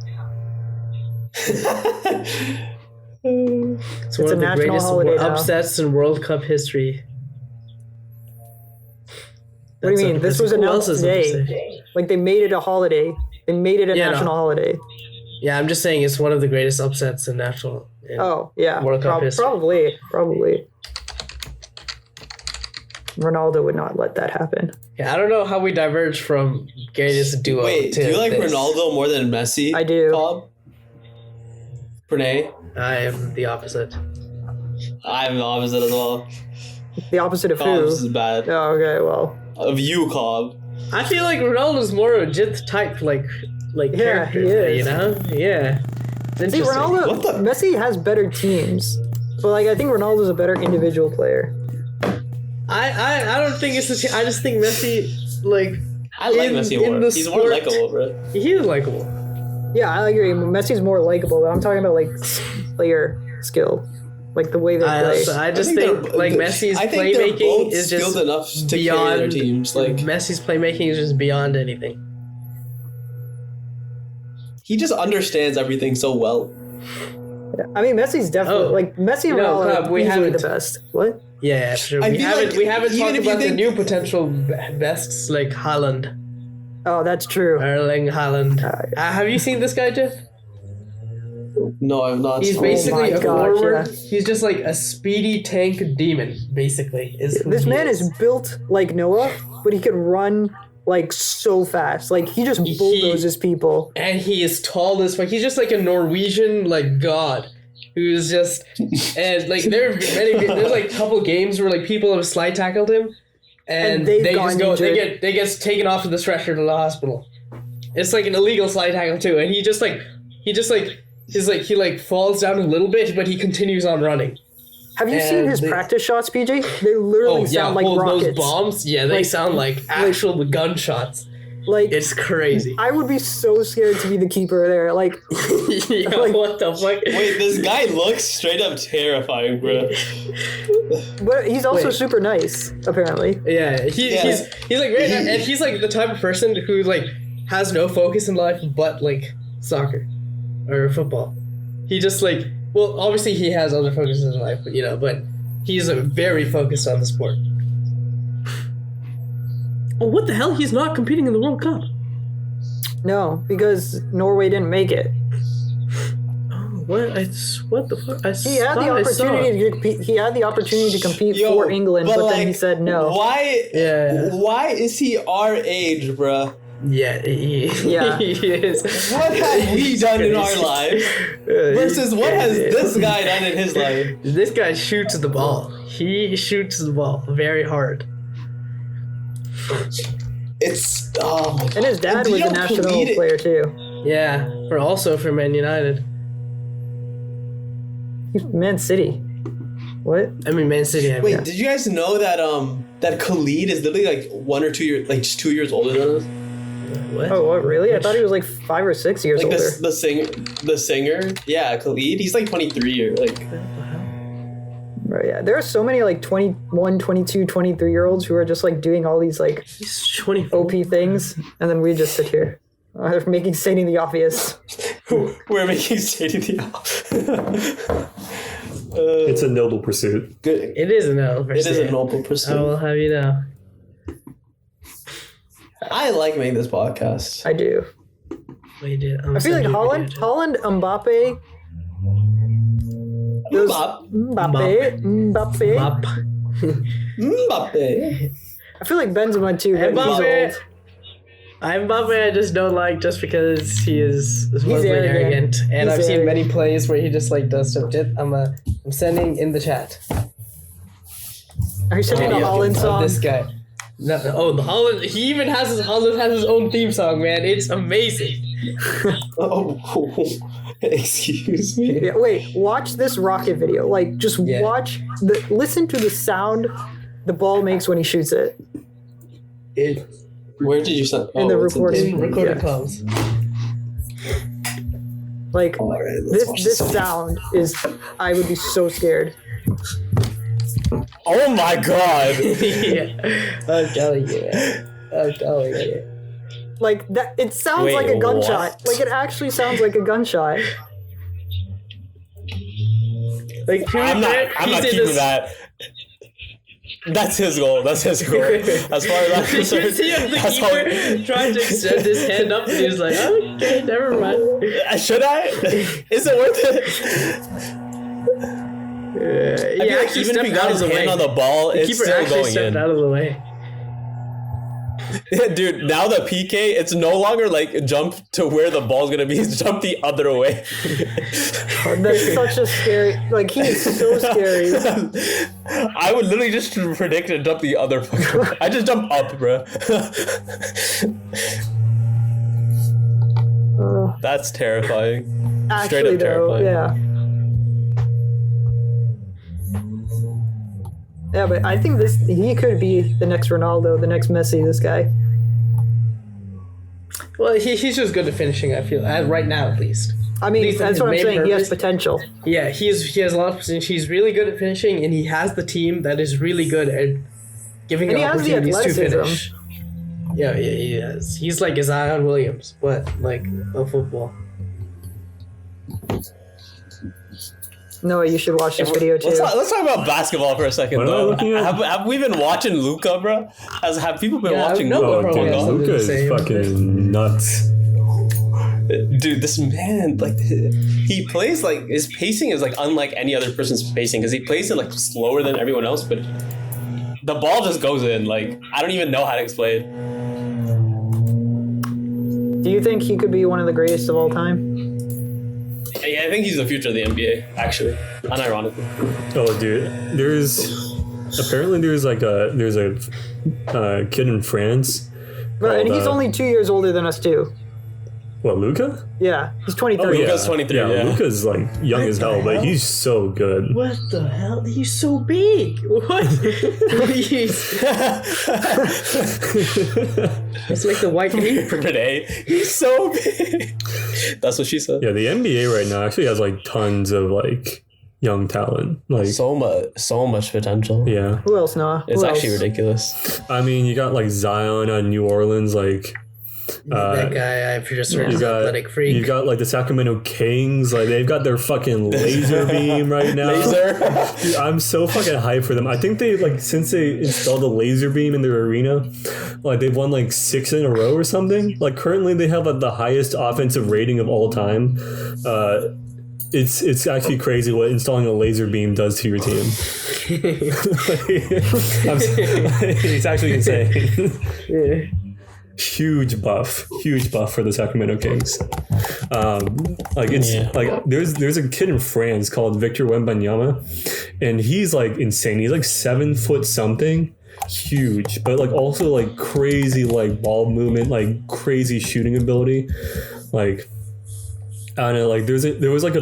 it's one a of the national greatest holiday now. upsets in World Cup history. What do you mean? This was who else announced is number today. 6? Like they made it a holiday. They made it a Yeah, no. national holiday. Yeah, I'm just saying it's one of the greatest upsets in national. Yeah. Oh yeah, World Cup history. probably. Ronaldo would not let that happen. Yeah, I don't know how we diverge from greatest duo. Wait, to do you like this. Ronaldo more than Messi? I do. Cobb? Pranay? I am the opposite. I'm the opposite as well. The opposite of Cobb's who? is bad. Oh, okay, well, Of you, Cobb. I feel like Ronaldo's more of a Jith type, like Yeah, character. he is. You know? Yeah. It's see, interesting. Ronaldo, What the- Messi has better teams, but like I think Ronaldo's a better individual player. I don't think it's I just think Messi, like, I like In- Messi in more. the He's more sport- likable, bro. he's likable. Yeah, I agree. Messi's more likable, but I'm talking about like player skill, like the way they play. I just think think they're- like Messi's I think they're playmaking both is just skilled enough to carry beyond their teams. Like Messi's playmaking is just beyond anything. he just understands everything so well. I mean, Messi's definitely Oh. like Messi and You know, Ronaldo Club, are we easily the haven't- best. What? Yeah, sure. I We feel haven't like we haven't even talked if you about the think- new potential bests like Haaland, Oh, that's true. Erling Haaland. Uh, Have you seen this guy, Jeff? No, I'm not. He's Oh basically my a gosh, forward. yeah. He's just like a speedy tank demon, basically. Is who This he man is built like Noah, but he can run like so fast. Like he just bulldozes people. and he is tall as fuck. He's just like a Norwegian like god, who's just and like there's like a couple games where like people have slide tackled him, and, they've they just gotten go injured. they get taken off to the stretcher to the hospital. It's like an illegal slide tackle too, and he falls down a little bit, but he continues on running. Have you seen And his they- practice shots, PJ? They literally sound like those rockets. bombs. Yeah, they Like- sound like actual gunshots. Like It's crazy. I would be so scared to be the keeper there. Like Yeah, like- what the fuck? Wait, this guy looks straight up terrifying, bro. but he's also Wait. super nice, apparently. Yeah, Yeah. he's like very and he's like the type of person who like has no focus in life but like soccer or football. He just like well, obviously he has other focuses in life, but but he's very focused on the sport. Oh, what the hell? He's not competing in the World Cup. No, because Norway didn't make it. What the fuck? He had the opportunity to compete. He had the opportunity to compete Yo, for England, but then he said no. Why? Yeah. Why is he our age, bro? Yeah, Yeah. he is. What have we done in our lives versus what has this guy done in his life? This guy shoots the ball. He shoots the ball very hard. It's oh my god. And his dad Do was you a know national Khalid- player too. Yeah, for Man United. He's Man City. What? I mean, Man City. I mean, Wait, did you guys know that that Khalid is literally like 1 or 2 years, like just 2 years older than us? what? Oh, what? Really? I thought he was like 5 or 6 years Like older. the singer, yeah, Khalid. He's like 23 or like. Right, yeah, there are so many like 21, 22, 23-year-olds who are just like doing all these like He's 24. OP things, and then we just sit here making stating the obvious. We're making stating the. It's a noble pursuit. Good. It is a no. It is a noble I pursuit. will have you know. I like making this podcast. I do. Wait, dude, I feel like Holland, Mbappe, those Mbappe. Mbappe. I feel like Benzema too. But he's Mbappe. old. Mbappe I just don't like just because he is supposedly arrogant. arrogant. And He's I've seen arrogant. many plays where he just like does stuff. I'm sending in the chat. Are you singing a Video Holland of song? This guy. No, the Holland. He even has Holland has his own theme song, man. It's amazing. Oh, excuse me. Yeah, wait, watch this rocket video. Like, just Yeah. listen to the sound the ball makes when he shoots it. It Where did you send? In the it's recording. in recorded Yeah. clubs. Like, All right, let's watch this sound is, I would be so scared. Oh my god! Yeah, I'm telling you. Man. I'm telling you. Like, that, it sounds Wait, like a gunshot. what? Like, it actually sounds like a gunshot. Like, to be fair, I'm he's not in keeping this- that. That's his goal. That's his goal. As far as I'm Did you concerned, see how the that's how- keeper tried to extend his hand up and he was like, okay, never mind. Should I? Is it worth it? He I feel like actually even if he stepped got out his of the hand way. on the ball, The it's keeper still actually going stepped in. out of the way. Dude, now the PK, it's no longer like jump to where the ball's gonna be, it's jump the other way. That's such a scary. Like he is so scary. I would literally just predict and jump the other fucking way. I just jump up, bro. That's terrifying. Straight Actually, up though, terrifying. yeah. Yeah, but I think he could be the next Ronaldo, the next Messi. This guy. Well, he's just good at finishing, I feel, right now at least. I mean, Least in that's his what I'm main saying. He has purpose. potential. Yeah, he has a lot of potential. He's really good at finishing, and he has the team that is really good at giving And him he has the opportunities to athleticism. finish. Yeah, he has. He's like a Zion Williams, but like of football. No, you should watch this video too. Let's talk about basketball for a second, What am I though. looking at? Have we been watching Luca, bro? Have people been Yeah, watching no, Luka? Oh, probably dude, has something Luka to is say. fucking nuts. Dude, this man, like, he plays like his pacing is like unlike any other person's pacing because he plays it like slower than everyone else, but the ball just goes in. Like, I don't even know how to explain. Do you think he could be one of the greatest of all time? Yeah, I think he's the future of the NBA, actually, unironically. Oh, dude, there's a kid in France. Right, and called, he's only 2 years older than us too. What, Luca? Yeah, he's 23. Oh, yeah. Luka's 23, yeah. Luca's like young as hell, but he's so good. What the hell? He's so big. What? He's it's like the white meat. Renee, he's so big. That's what she said. Yeah, the NBA right now actually has like tons of like young talent. Like, So much potential. yeah, Who else, Noah? It's Who actually else? ridiculous. I mean, you got like Zion out of New Orleans, like. That guy, I've just heard You is an got, athletic freak. you got like the Sacramento Kings, like they've got their fucking laser beam right now. Laser. Dude, I'm so fucking hyped for them. I think they like since they installed the laser beam in their arena, like they've won like 6 in a row or something. Like currently they have like the highest offensive rating of all time. It's actually crazy what installing a laser beam does to your team. It's actually insane. Yeah. Huge buff for the Sacramento Kings. Like it's Yeah. like there's a kid in France called Victor Wembanyama, and he's like insane. He's like 7 foot something, huge, but like also like crazy like ball movement, like crazy shooting ability, like. I don't know, like there was like a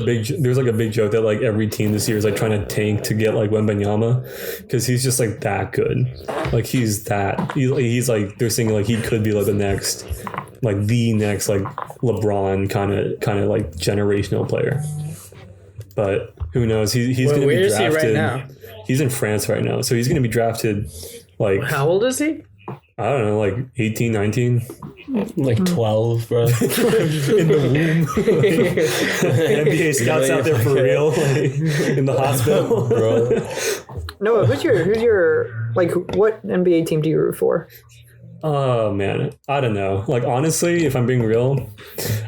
big joke that like every team this year is like trying to tank to get like Wembanyama because he's just like that good, like he's like they're saying like he could be like the next like LeBron kind of like generational player, but who knows? He's Well, gonna where be is he drafted. right now? He's in France right now, so he's gonna be drafted like How old is he? I don't know, like 18, 19 Like 12, bro. in the womb. NBA scouts out there for real, like, in the hospital, Bro. Noah, who's your like? What NBA team do you root for? Oh man, I don't know. Like honestly, if I'm being real,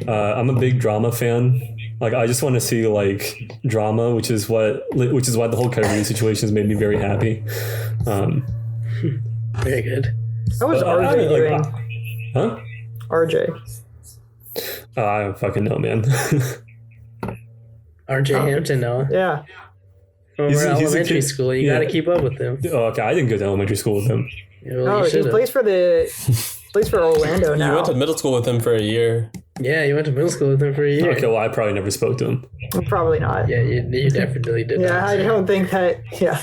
I'm a big drama fan. Like I just want to see like drama, which is why the whole Kyrie situation has made me very happy. Very good. How was I RJ mean, like, doing? Huh? RJ. I don't fucking know, man. RJ Hampton, Noah. Yeah. From He's our a elementary kid- school. You yeah. got to keep up with him. Oh, okay, I didn't go to elementary school with him. Yeah, well, Oh, you he should've. plays for Orlando You now. went to middle school with him for a year. Yeah, you went to middle school with him for a year. Okay, well, I probably never spoke to him. Probably not. Yeah, you definitely did. Yeah, not. I don't think that. Yeah.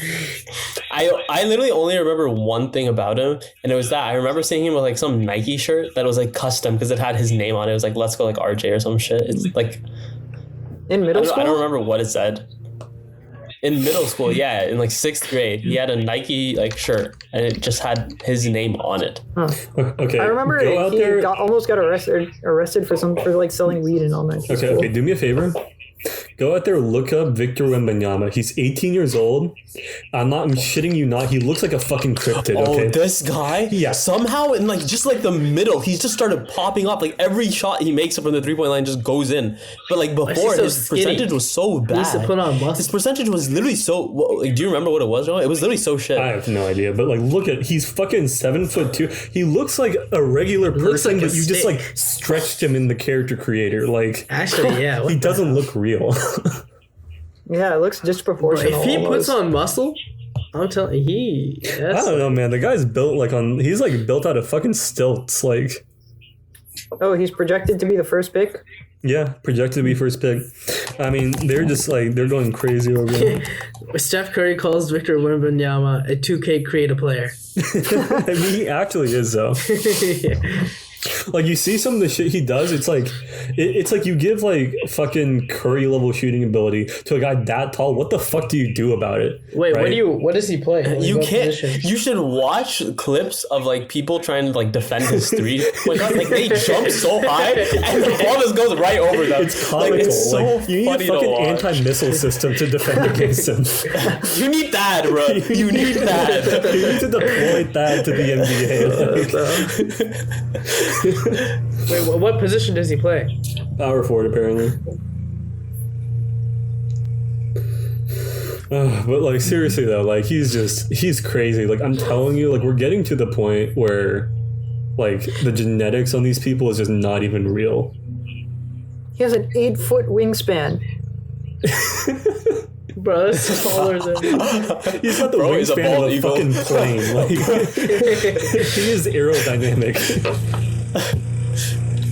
I literally only remember one thing about him, and it was that I remember seeing him with like some Nike shirt that was like custom because it had his name on it. It was like "Let's go like RJ" or some shit. It's like In middle school. I don't remember what it said. In middle school, yeah, in like 6th grade, he had a Nike like shirt, and it just had his name on it. Okay, I remember go out there. almost got arrested for like selling weed in elementary school. Okay, do me a favor. Go out there, look up Victor Wembanyama. He's 18 years old. I'm shitting you not. He looks like a fucking cryptid. Okay. Oh, this guy? Yeah. Somehow in like just like the middle, he's just started popping up. Like every shot he makes from the 3-point line just goes in. But like before, so his skinny? percentage was so bad. He needs to put on muscle. His percentage was literally so. Like, do you remember what it was? Joe? It was literally so shit. I have no idea, but like, look at he's fucking 7'2". He looks like a regular looks person, like a but you just stick. like stretched him in the character creator. Like, Actually, yeah. what he the doesn't hell? look real. Yeah, it looks disproportional. If he puts almost. on muscle, I'm telling I that's don't know, man. The guy's built he's like built out of fucking stilts. Like, Oh, he's projected to be the first pick. yeah, projected to be first pick. I mean, they're just like they're going crazy over him. Steph Curry calls Victor Wembanyama a 2K creative player. I mean, he actually is though. Like you see some of the shit he does, it's like it's like you give like fucking Curry level shooting ability to a guy that tall. What the fuck do you do about it? Wait, right? what does he play? You What can't. position? You should watch clips of like people trying to like defend his three. Like they jump so high and the ball just goes right over them. It's comical. Like, it's so like, you need funny a to fucking watch. anti-missile system to defend against him. You need that, bro. You need that. You need to deploy that to the NBA. Wait, what position does he play? Power forward, apparently. But like seriously though, like he's crazy. Like I'm telling you, like we're getting to the point where like the genetics on these people is just not even real. He has an 8-foot wingspan. Bro, that's taller than He's got the Bro, he's a wingspan bald of a eagle. fucking plane. Like he is aerodynamic.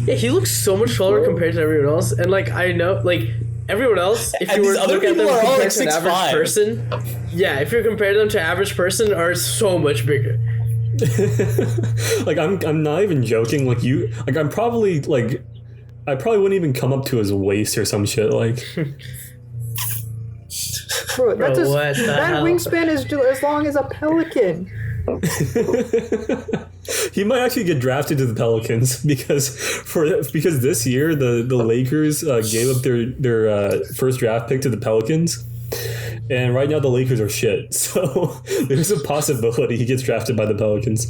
Yeah, he looks so much taller compared to everyone else. And like I know like everyone else, if And you were these to other look at them people are all, compared like, to an average 6'5". person, yeah, if you compare them to average person, are so much bigger. Like I'm not even joking. Like I probably wouldn't even come up to his waist or some shit. Like Bro, that's Bro, what the that hell? wingspan is as long as a pelican. he might actually get drafted to the Pelicans because this year the Lakers gave up their first draft pick to the Pelicans, and right now the Lakers are shit. So there's a possibility he gets drafted by the Pelicans.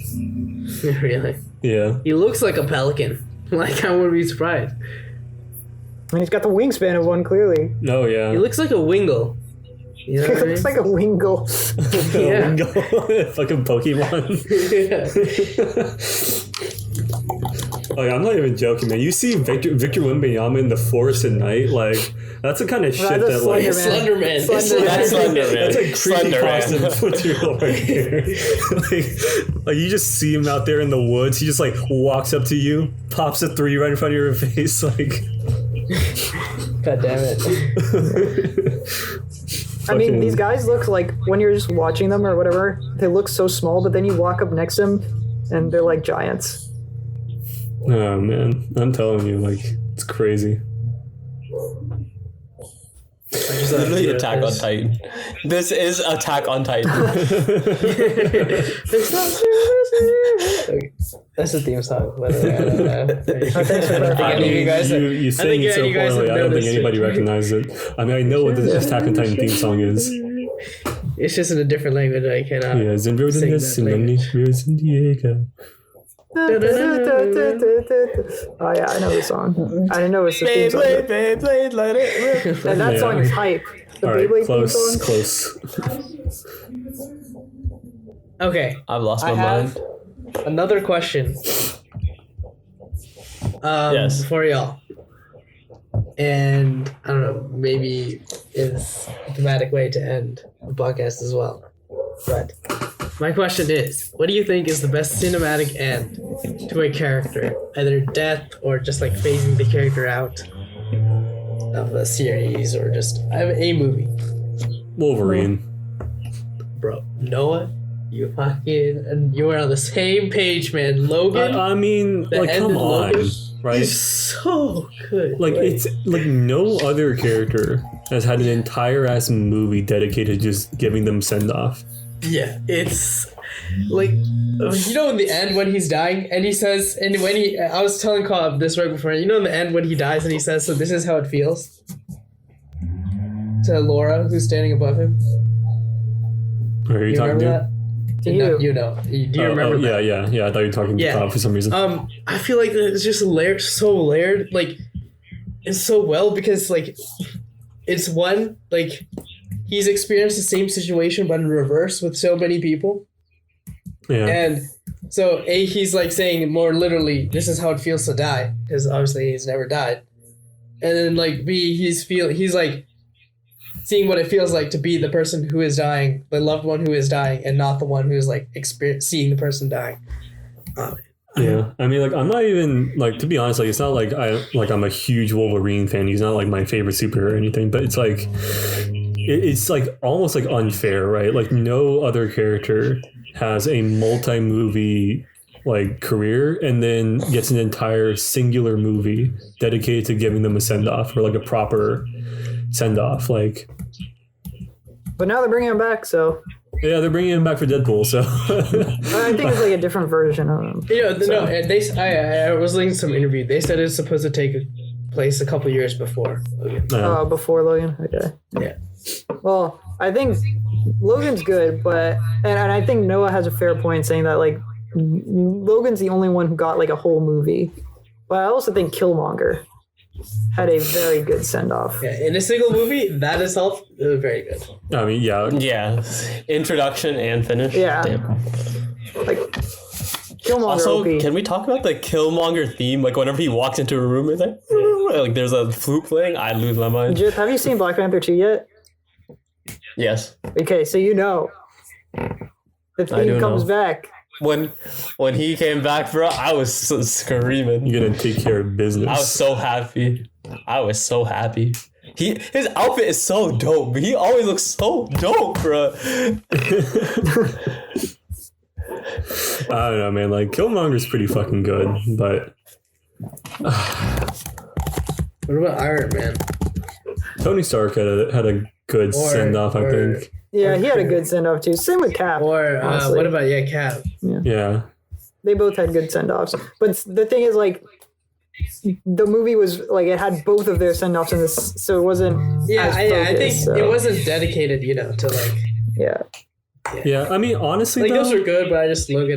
Really? Yeah. He looks like a pelican. Like I wouldn't be surprised. And he's got the wingspan of one, clearly. Oh yeah. He looks like a wingle. You know He what I mean? looks like a wingle. Yeah. Wingo. Fucking Pokemon. Like I'm not even joking, man. You see Victor Wembanyama in the forest at night, like that's the kind of shit That's a that like Slender Man. Slender Man. That's Slender Man. that's a creepy Slender Man. costume material right here. like you just see him out there in the woods. He just like walks up to you, pops a 3 right in front of your face, like. God damn it. I mean, Fucking- these guys look like, when you're just watching them or whatever, they look so small, but then you walk up next to them and they're like giants. Oh man, I'm telling you, like it's crazy. Literally Attack on Titan. This is Attack on Titan. That's the theme song, by the way. I don't know. Thanks for clarifying. I think you guys have- you I sing think it so you guys have poorly. I don't think noticed anybody it. recognizes it. I mean, I know what the Attack on Titan theme song is. It's just in a different language. I cannot. Yeah, Zimbro Sing that in Diego. Oh yeah, I know the song. I didn't know it was the theme song. Beyblade, let it rip. And that Yeah. song is hype. The All right, Beyblade theme close. song. Okay, I've lost I my have mind. another question. Yes. For y'all. And I don't know, maybe it's a thematic way to end the podcast as well. But my question is, what do you think is the best cinematic end to a character? Either death or just like phasing the character out of a series or just a movie. Wolverine. Bro, Noah, you were on the same page, man. Logan, I mean, The like, end come of on, Logan right? is so good. Like, it's like no other character has had an entire ass movie dedicated to just giving them send off. Yeah, it's like you know in the end when he's dying and he says and when he I was telling Cobb this right before, you know in the end when he dies and he says, so this is how it feels. to Laura, who's standing above him? Are you You talking remember to? that? You. You know. Do you remember that? Yeah. I thought you were talking to Yeah. Cobb for some reason. I feel like it's just so layered, like it's so well because like it's one like he's experienced the same situation but in reverse with so many people, Yeah. and so he's like saying more literally, this is how it feels to die because obviously he's never died, and then like B, he's like seeing what it feels like to be the person who is dying, the loved one who is dying, and not the one who is like seeing the person dying. Yeah, I mean, like, I'm not even like, to be honest, like, it's not like I'm a huge Wolverine fan. He's not like my favorite superhero or anything, but it's like it's like almost like unfair, right? Like, no other character has a multi-movie like career and then gets an entire singular movie dedicated to giving them a send-off or like a proper send-off. Like, But now they're bringing him back, so yeah, they're bringing him back for Deadpool, so I think it's like a different version of him. You know, no, I was listening to some interview. They said it's supposed to take place a couple years before Logan. Before Logan. Okay. Yeah. Well, I think Logan's good, but and I think Noah has a fair point saying that like Logan's the only one who got like a whole movie. But I also think Killmonger had a very good send off. Yeah, in a single movie, that itself is very good. I mean, yeah, Yeah, introduction and finish. Yeah. Damn. Like Killmonger Also, OP. can we talk about the Killmonger theme? Like whenever he walks into a room, it's like there's a flute playing. I lose my mind. Jith, have you seen Black Panther 2 yet? Yes. Okay, so you know. The I do theme comes know. back. When he came back, bro, I was so screaming. you're gonna take care of business. I was so happy. His outfit is so dope. He always looks so dope, bro. I don't know, man. Like, Killmonger's pretty fucking good, but What about Iron Man? Tony Stark had a good send off, I think. Yeah, he had a good send off too. Same with Cap. Or honestly. what about Cap? Yeah, They both had good send offs. But the thing is, like, the movie was like it had both of their send offs in this, so it wasn't. Yeah, as I think focused, so, it wasn't dedicated, to like. Yeah. yeah. I mean, honestly, Like though, those are good, but I just can't.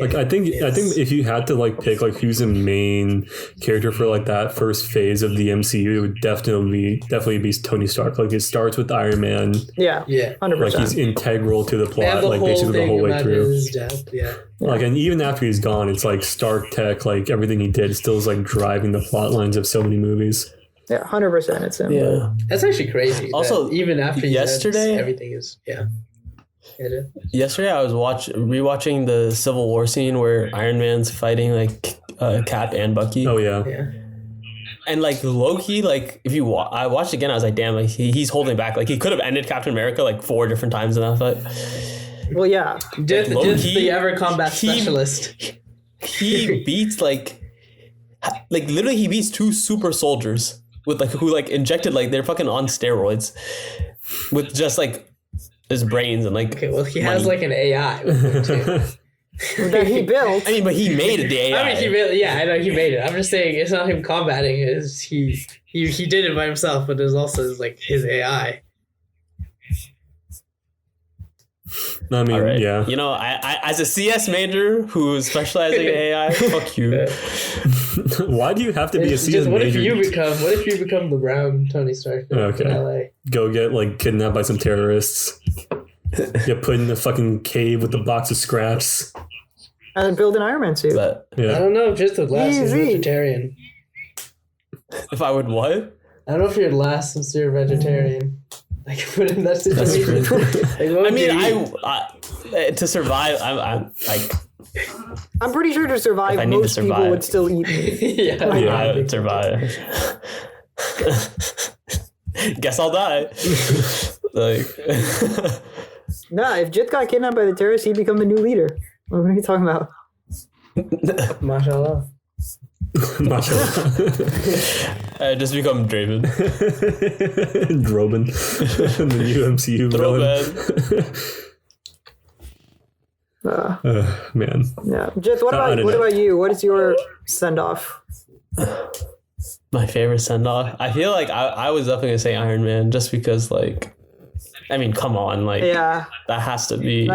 like I think if you had to like pick like who's the main character for like that first phase of the MCU, it would definitely be Tony Stark. Like, it starts with Iron Man. Yeah. Yeah. 100%. Like, he's integral to the They have plot, the like whole basically the thing whole way about through. his death. Yeah. Like, and even after he's gone, it's like Stark Tech, like everything he did still is like driving the plot lines of so many movies. Yeah, 100% it's him. Yeah. That's actually crazy. Also, that even after he's yesterday- dead, everything is Yesterday, I was rewatching the Civil War scene where Iron Man's fighting like Cap and Bucky. Oh yeah, Yeah. And like Loki, like if you I watched again, I was like, damn, like he's holding back. Like he could have ended Captain America like 4 different times in that fight. Well, yeah. Just Loki- the ever combat he- specialist. He beats like literally he beats 2 super soldiers with like who like injected like they're fucking on steroids with just like his brains and like. Okay, well, he has money. like an AI with him too. That he built. I mean, but he made it the AI. I mean, I know he made it. I'm just saying it's not him combating. It's he did it by himself, but there's also like his AI. I mean, All right. yeah. You know, I as a CS major who's specializing in AI, fuck you. Why do you have to be a It's season just what major? if you become the brown Tony Stark Okay. in LA? Go get like kidnapped by some terrorists. Get put in a fucking cave with a box of scraps. And then build an Iron Man suit. But I Yeah. don't know if just the last is Easy. vegetarian. if I would what? I don't know if you're last since you're a vegetarian. Like put in that That's situation. true. Like, what I would mean, you eat? I to survive, I'm like I'm pretty sure to survive, If I need to most people survive. would still eat meat. yeah. Yeah. I would survive. Guess I'll die. Like, Nah, if Jit got kidnapped by the terrorists, he'd become the new leader. What are you talking about? Mashallah. Mashallah. just become Draven. Droban. The new MCU villain. Uh, Man. yeah. Jit, what I don't about know. you? What is your send off? My favorite send off. I feel like I was definitely gonna say Iron Man just because like, I mean, come on, like Yeah. that has to be.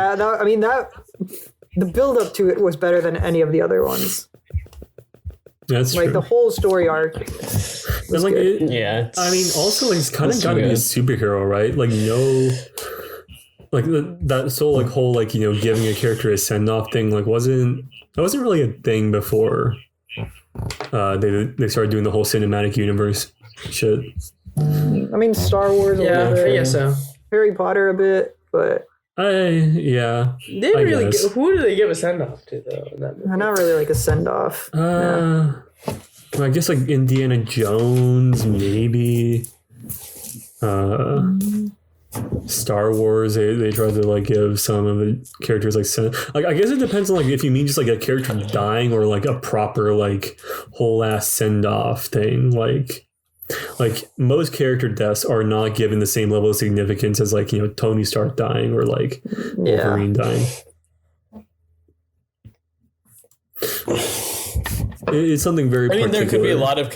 The build up to it was better than any of the other ones. That's Like true. the whole story arc. Was And, like, good. Yeah. I mean, also like, it's kind of That's got to be a good. superhero, right? Like no, like that so like whole like giving a character a send off thing wasn't really a thing before. They started doing the whole cinematic universe shit. I mean, Star Wars a Yeah, little I bit, guess so. Harry Potter a bit, but Yeah. They didn't I really. guess. Who did they give a send off to though? In that movie? not really like a send off. I guess like Indiana Jones, maybe. Star Wars, they tried to like give some of the characters like I guess it depends on like if you mean just like a character dying or like a proper like whole ass send off thing. Like most character deaths are not given the same level of significance as like Tony Stark dying or like Yeah. Wolverine dying. It's something very. I mean, there could be a particular. lot of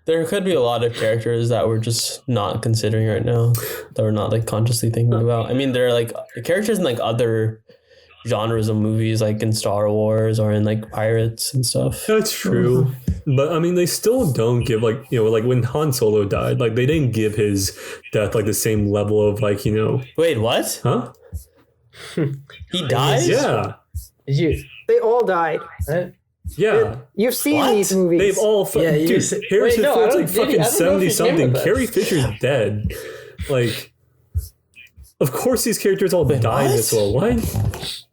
There could be a lot of characters that we're just not considering right now, that we're not like consciously thinking about. I mean, there are like characters in like other genres of movies, like in Star Wars or in like Pirates and stuff. That's true, but I mean, they still don't give like like when Han Solo died, like they didn't give his death like the same level of like Wait, what? huh? He died? Yeah, Did you? They all died. What? yeah. You've seen What? these movies. They've all Yeah, you dude. said- Harrison wait, no, I Ford's don't- like did he? I fucking don't know if 70 he came something. with us. Carrie Fisher's dead. Like, of course these characters all died what? this well. What?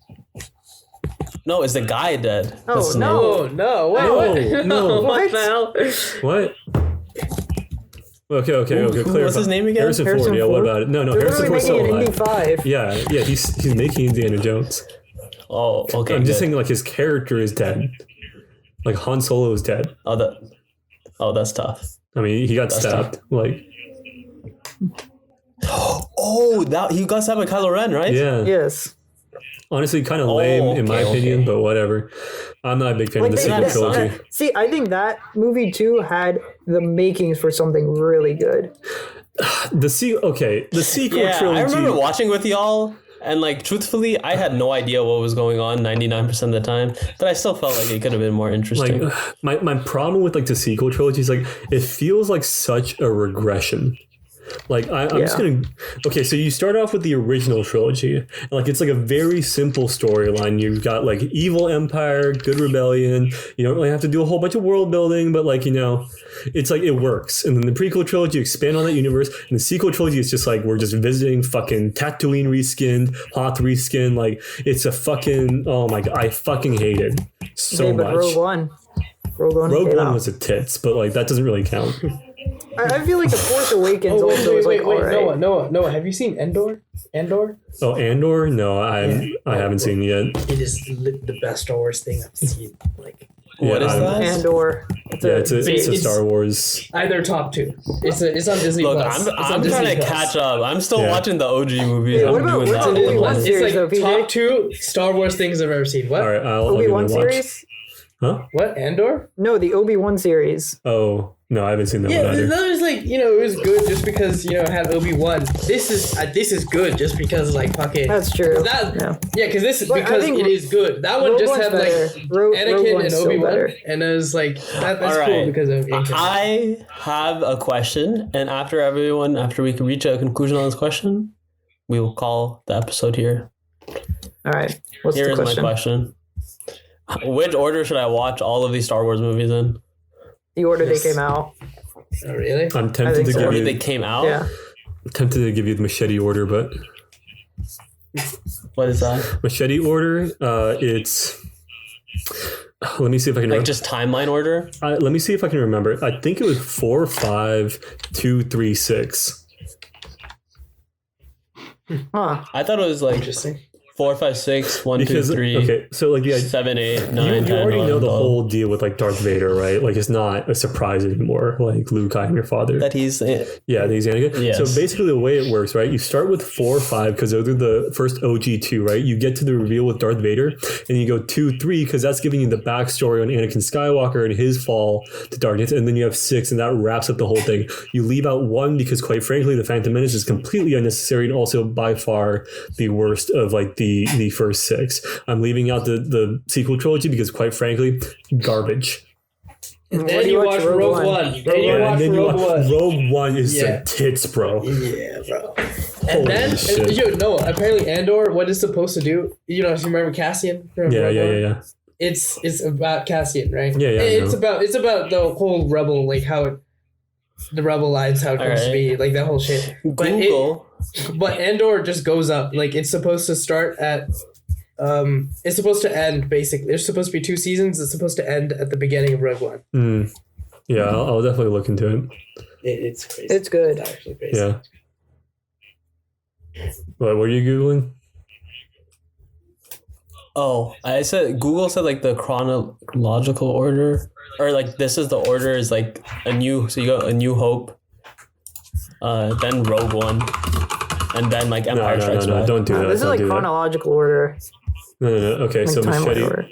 No, is the guy dead? Oh, That's his no. Oh no! Wait, No, what? no. What the hell? What? Okay. Who- Clarify. what's his name again? Harrison Ford. Harrison Yeah. What Ford? about it? No. They're Harrison literally Ford's making still an Indy alive. 5. Yeah. He's making Indiana Jones. name? Oh, okay. I'm just good. saying, like his character is dead. Like Han Solo is dead. Oh, that's tough. I mean, he got That's stabbed. Like, Oh, that he got stabbed by Kylo Ren, right? yeah. Yes. Honestly, kind of lame in my opinion, okay. but whatever. I'm not a big fan Like of the they, sequel that- trilogy. see, I think that movie too had the makings for something really good. The sequel Yeah, trilogy. I remember watching with y'all, and like truthfully, I had no idea what was going on 99% of the time, but I still felt like it could have been more interesting. Like my problem with like the sequel trilogy is like it feels like such a regression. Like I'm just Yeah. gonna okay, so you start off with the original trilogy, and like it's like a very simple storyline. You've got like evil empire, good rebellion. You don't really have to do a whole bunch of world building, but like it's like it works. And then the prequel trilogy expand on that universe, and the sequel trilogy is just like we're just visiting fucking Tatooine reskinned, Hoth reskinned. Like it's a fucking oh my god, I fucking hate it so Okay, but much. Rogue One Rogue came One out. was a tits, but like that doesn't really count. I feel like The Force Awakens Oh, also was like alright. Noah. Have you seen Endor? Oh, Andor? No, I haven't seen it yet. It is the best Star Wars thing I've seen. Like What is I'm- that? Andor. It's a It's- Star Wars. either top two. It's on Disney Look, Plus. I'm It's on trying Disney to Plus. catch up. I'm still Yeah. watching the OG movies. Yeah, I'm what about- doing what that. about with the Obi-Wan ones. series, It's though, like PJ? top two Star Wars things I've ever seen. What? All right, I'll give Obi-Wan it a watch. series? Huh? What? Andor? No, the Obi-Wan series. Oh no, I haven't seen that Yeah, one either. that was like it was good just because it had Obi-Wan. This is good just because like fucking. That's true. That, Yeah. because this But I because think it is good. That one Rogue just One's had better. like Rogue Anakin One's and still Obi-Wan, better. and it was like that's All cool right. because of Anakin. I have a question, and after we can reach a conclusion on this question, we will call the episode here. All right. What's Here the is my question? question. Which order should I watch all of these Star Wars movies in? The order Yes. they came out. Oh really? I'm I tempted think to so. give Order you they came out? Yeah. the machete order, but What is that? machete order. It's. Let me see if I can. Like just timeline order? Let me see if I can remember. I think it was 4, 5, 2, 3, 6. Huh. I thought it was like Interesting. 4, 5, 6, 1, 2, Because 3, okay, so like 7, 8, 9, you 10, already 11, know the 12. whole deal with like Darth Vader, right? Like it's not a surprise anymore. Like Luke, I am your father. That he's Yeah, he's Anakin. Yes. So basically, the way it works, right? You start with 4 or 5 because those are the first OG 2, right? You get to the reveal with Darth Vader, and you go 2, 3 because that's giving you the backstory on Anakin Skywalker and his fall to darkness, and then you have 6, and that wraps up the whole thing. You leave out 1 because, quite frankly, the Phantom Menace is completely unnecessary and also by far the worst of like the first 6. I'm leaving out the sequel trilogy because, quite frankly, garbage. And What then do you you watch watch, Rogue Rogue One. One? Then you watch Rogue One. Rogue One is Yeah. the tits, bro. Yeah, bro. And Holy then, shit. no, apparently Andor, what it's supposed to do, you know, if you remember Cassian from Yeah, Rogue One? yeah. It's about Cassian, right? Yeah, It's I about the whole rebel, like the rebel lives, how it comes to Alright. be, like that whole shit. Google. But Andor just goes up. Like it's supposed to start at it's supposed to end basically. There's supposed to be 2 seasons. It's supposed to end at the beginning of Rogue One. Yeah, I'll definitely look into it. It's crazy. It's good. It's actually crazy. Yeah. What are you Googling? Oh, I said Google said like the chronological order, or like this is the order is like so you got A New Hope, then Rogue One, and then like Empire Strikes Back. Don't do that. This is Don't like do that. chronological order. No. Okay, Like so timeline order.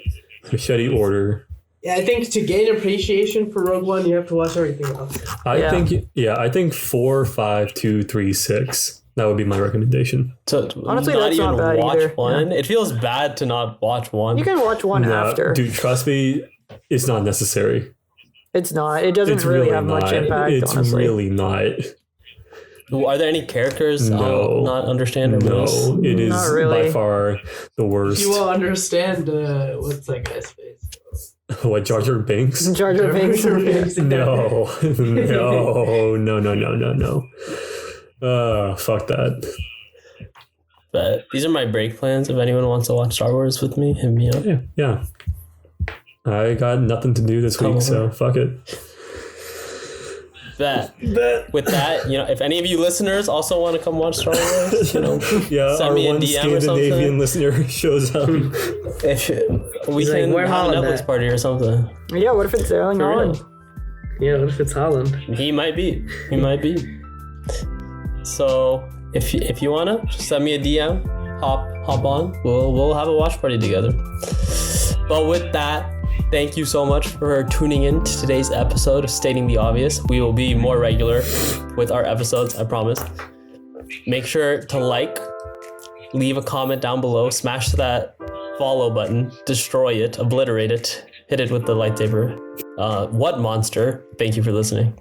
machete order. Yeah, I think to gain appreciation for Rogue One, you have to watch everything else. I think 4, 5, 2, 3, 6. That would be my recommendation. So Honestly, not that's even not bad watch either. one. It feels bad to not watch one. You can watch one No, after. dude, trust me, it's not necessary. It's not. It doesn't It's really really have not. much impact, It's honestly. really not. Are there any characters No. I'll not understand or miss? No, it is Not really. by far the worst. You will understand what's that guy's face. What, Jar Jar Binks? Jar Jar Binks. No. No. Fuck that. But these are my break plans. If anyone wants to watch Star Wars with me, hit me up. Yeah. I got nothing to do this Come week, so over. fuck it. But with that, if any of you listeners also want to come watch Star Wars, Yeah, Send our me a one DM or Scandinavian something. listener shows up. if we He's like, can "Where have a Holland Netflix at?" party or something. Yeah, what if it's Erling For real. Haaland? Yeah, what if it's Holland? He might be. So if you wanna, just send me a DM. Hop on. We'll have a watch party together. But with that, thank you so much for tuning in to today's episode of Stating the Obvious. We will be more regular with our episodes, I promise. Make sure to leave a comment down below, smash that follow button, destroy it, obliterate it, hit it with the lightsaber. What monster? Thank you for listening.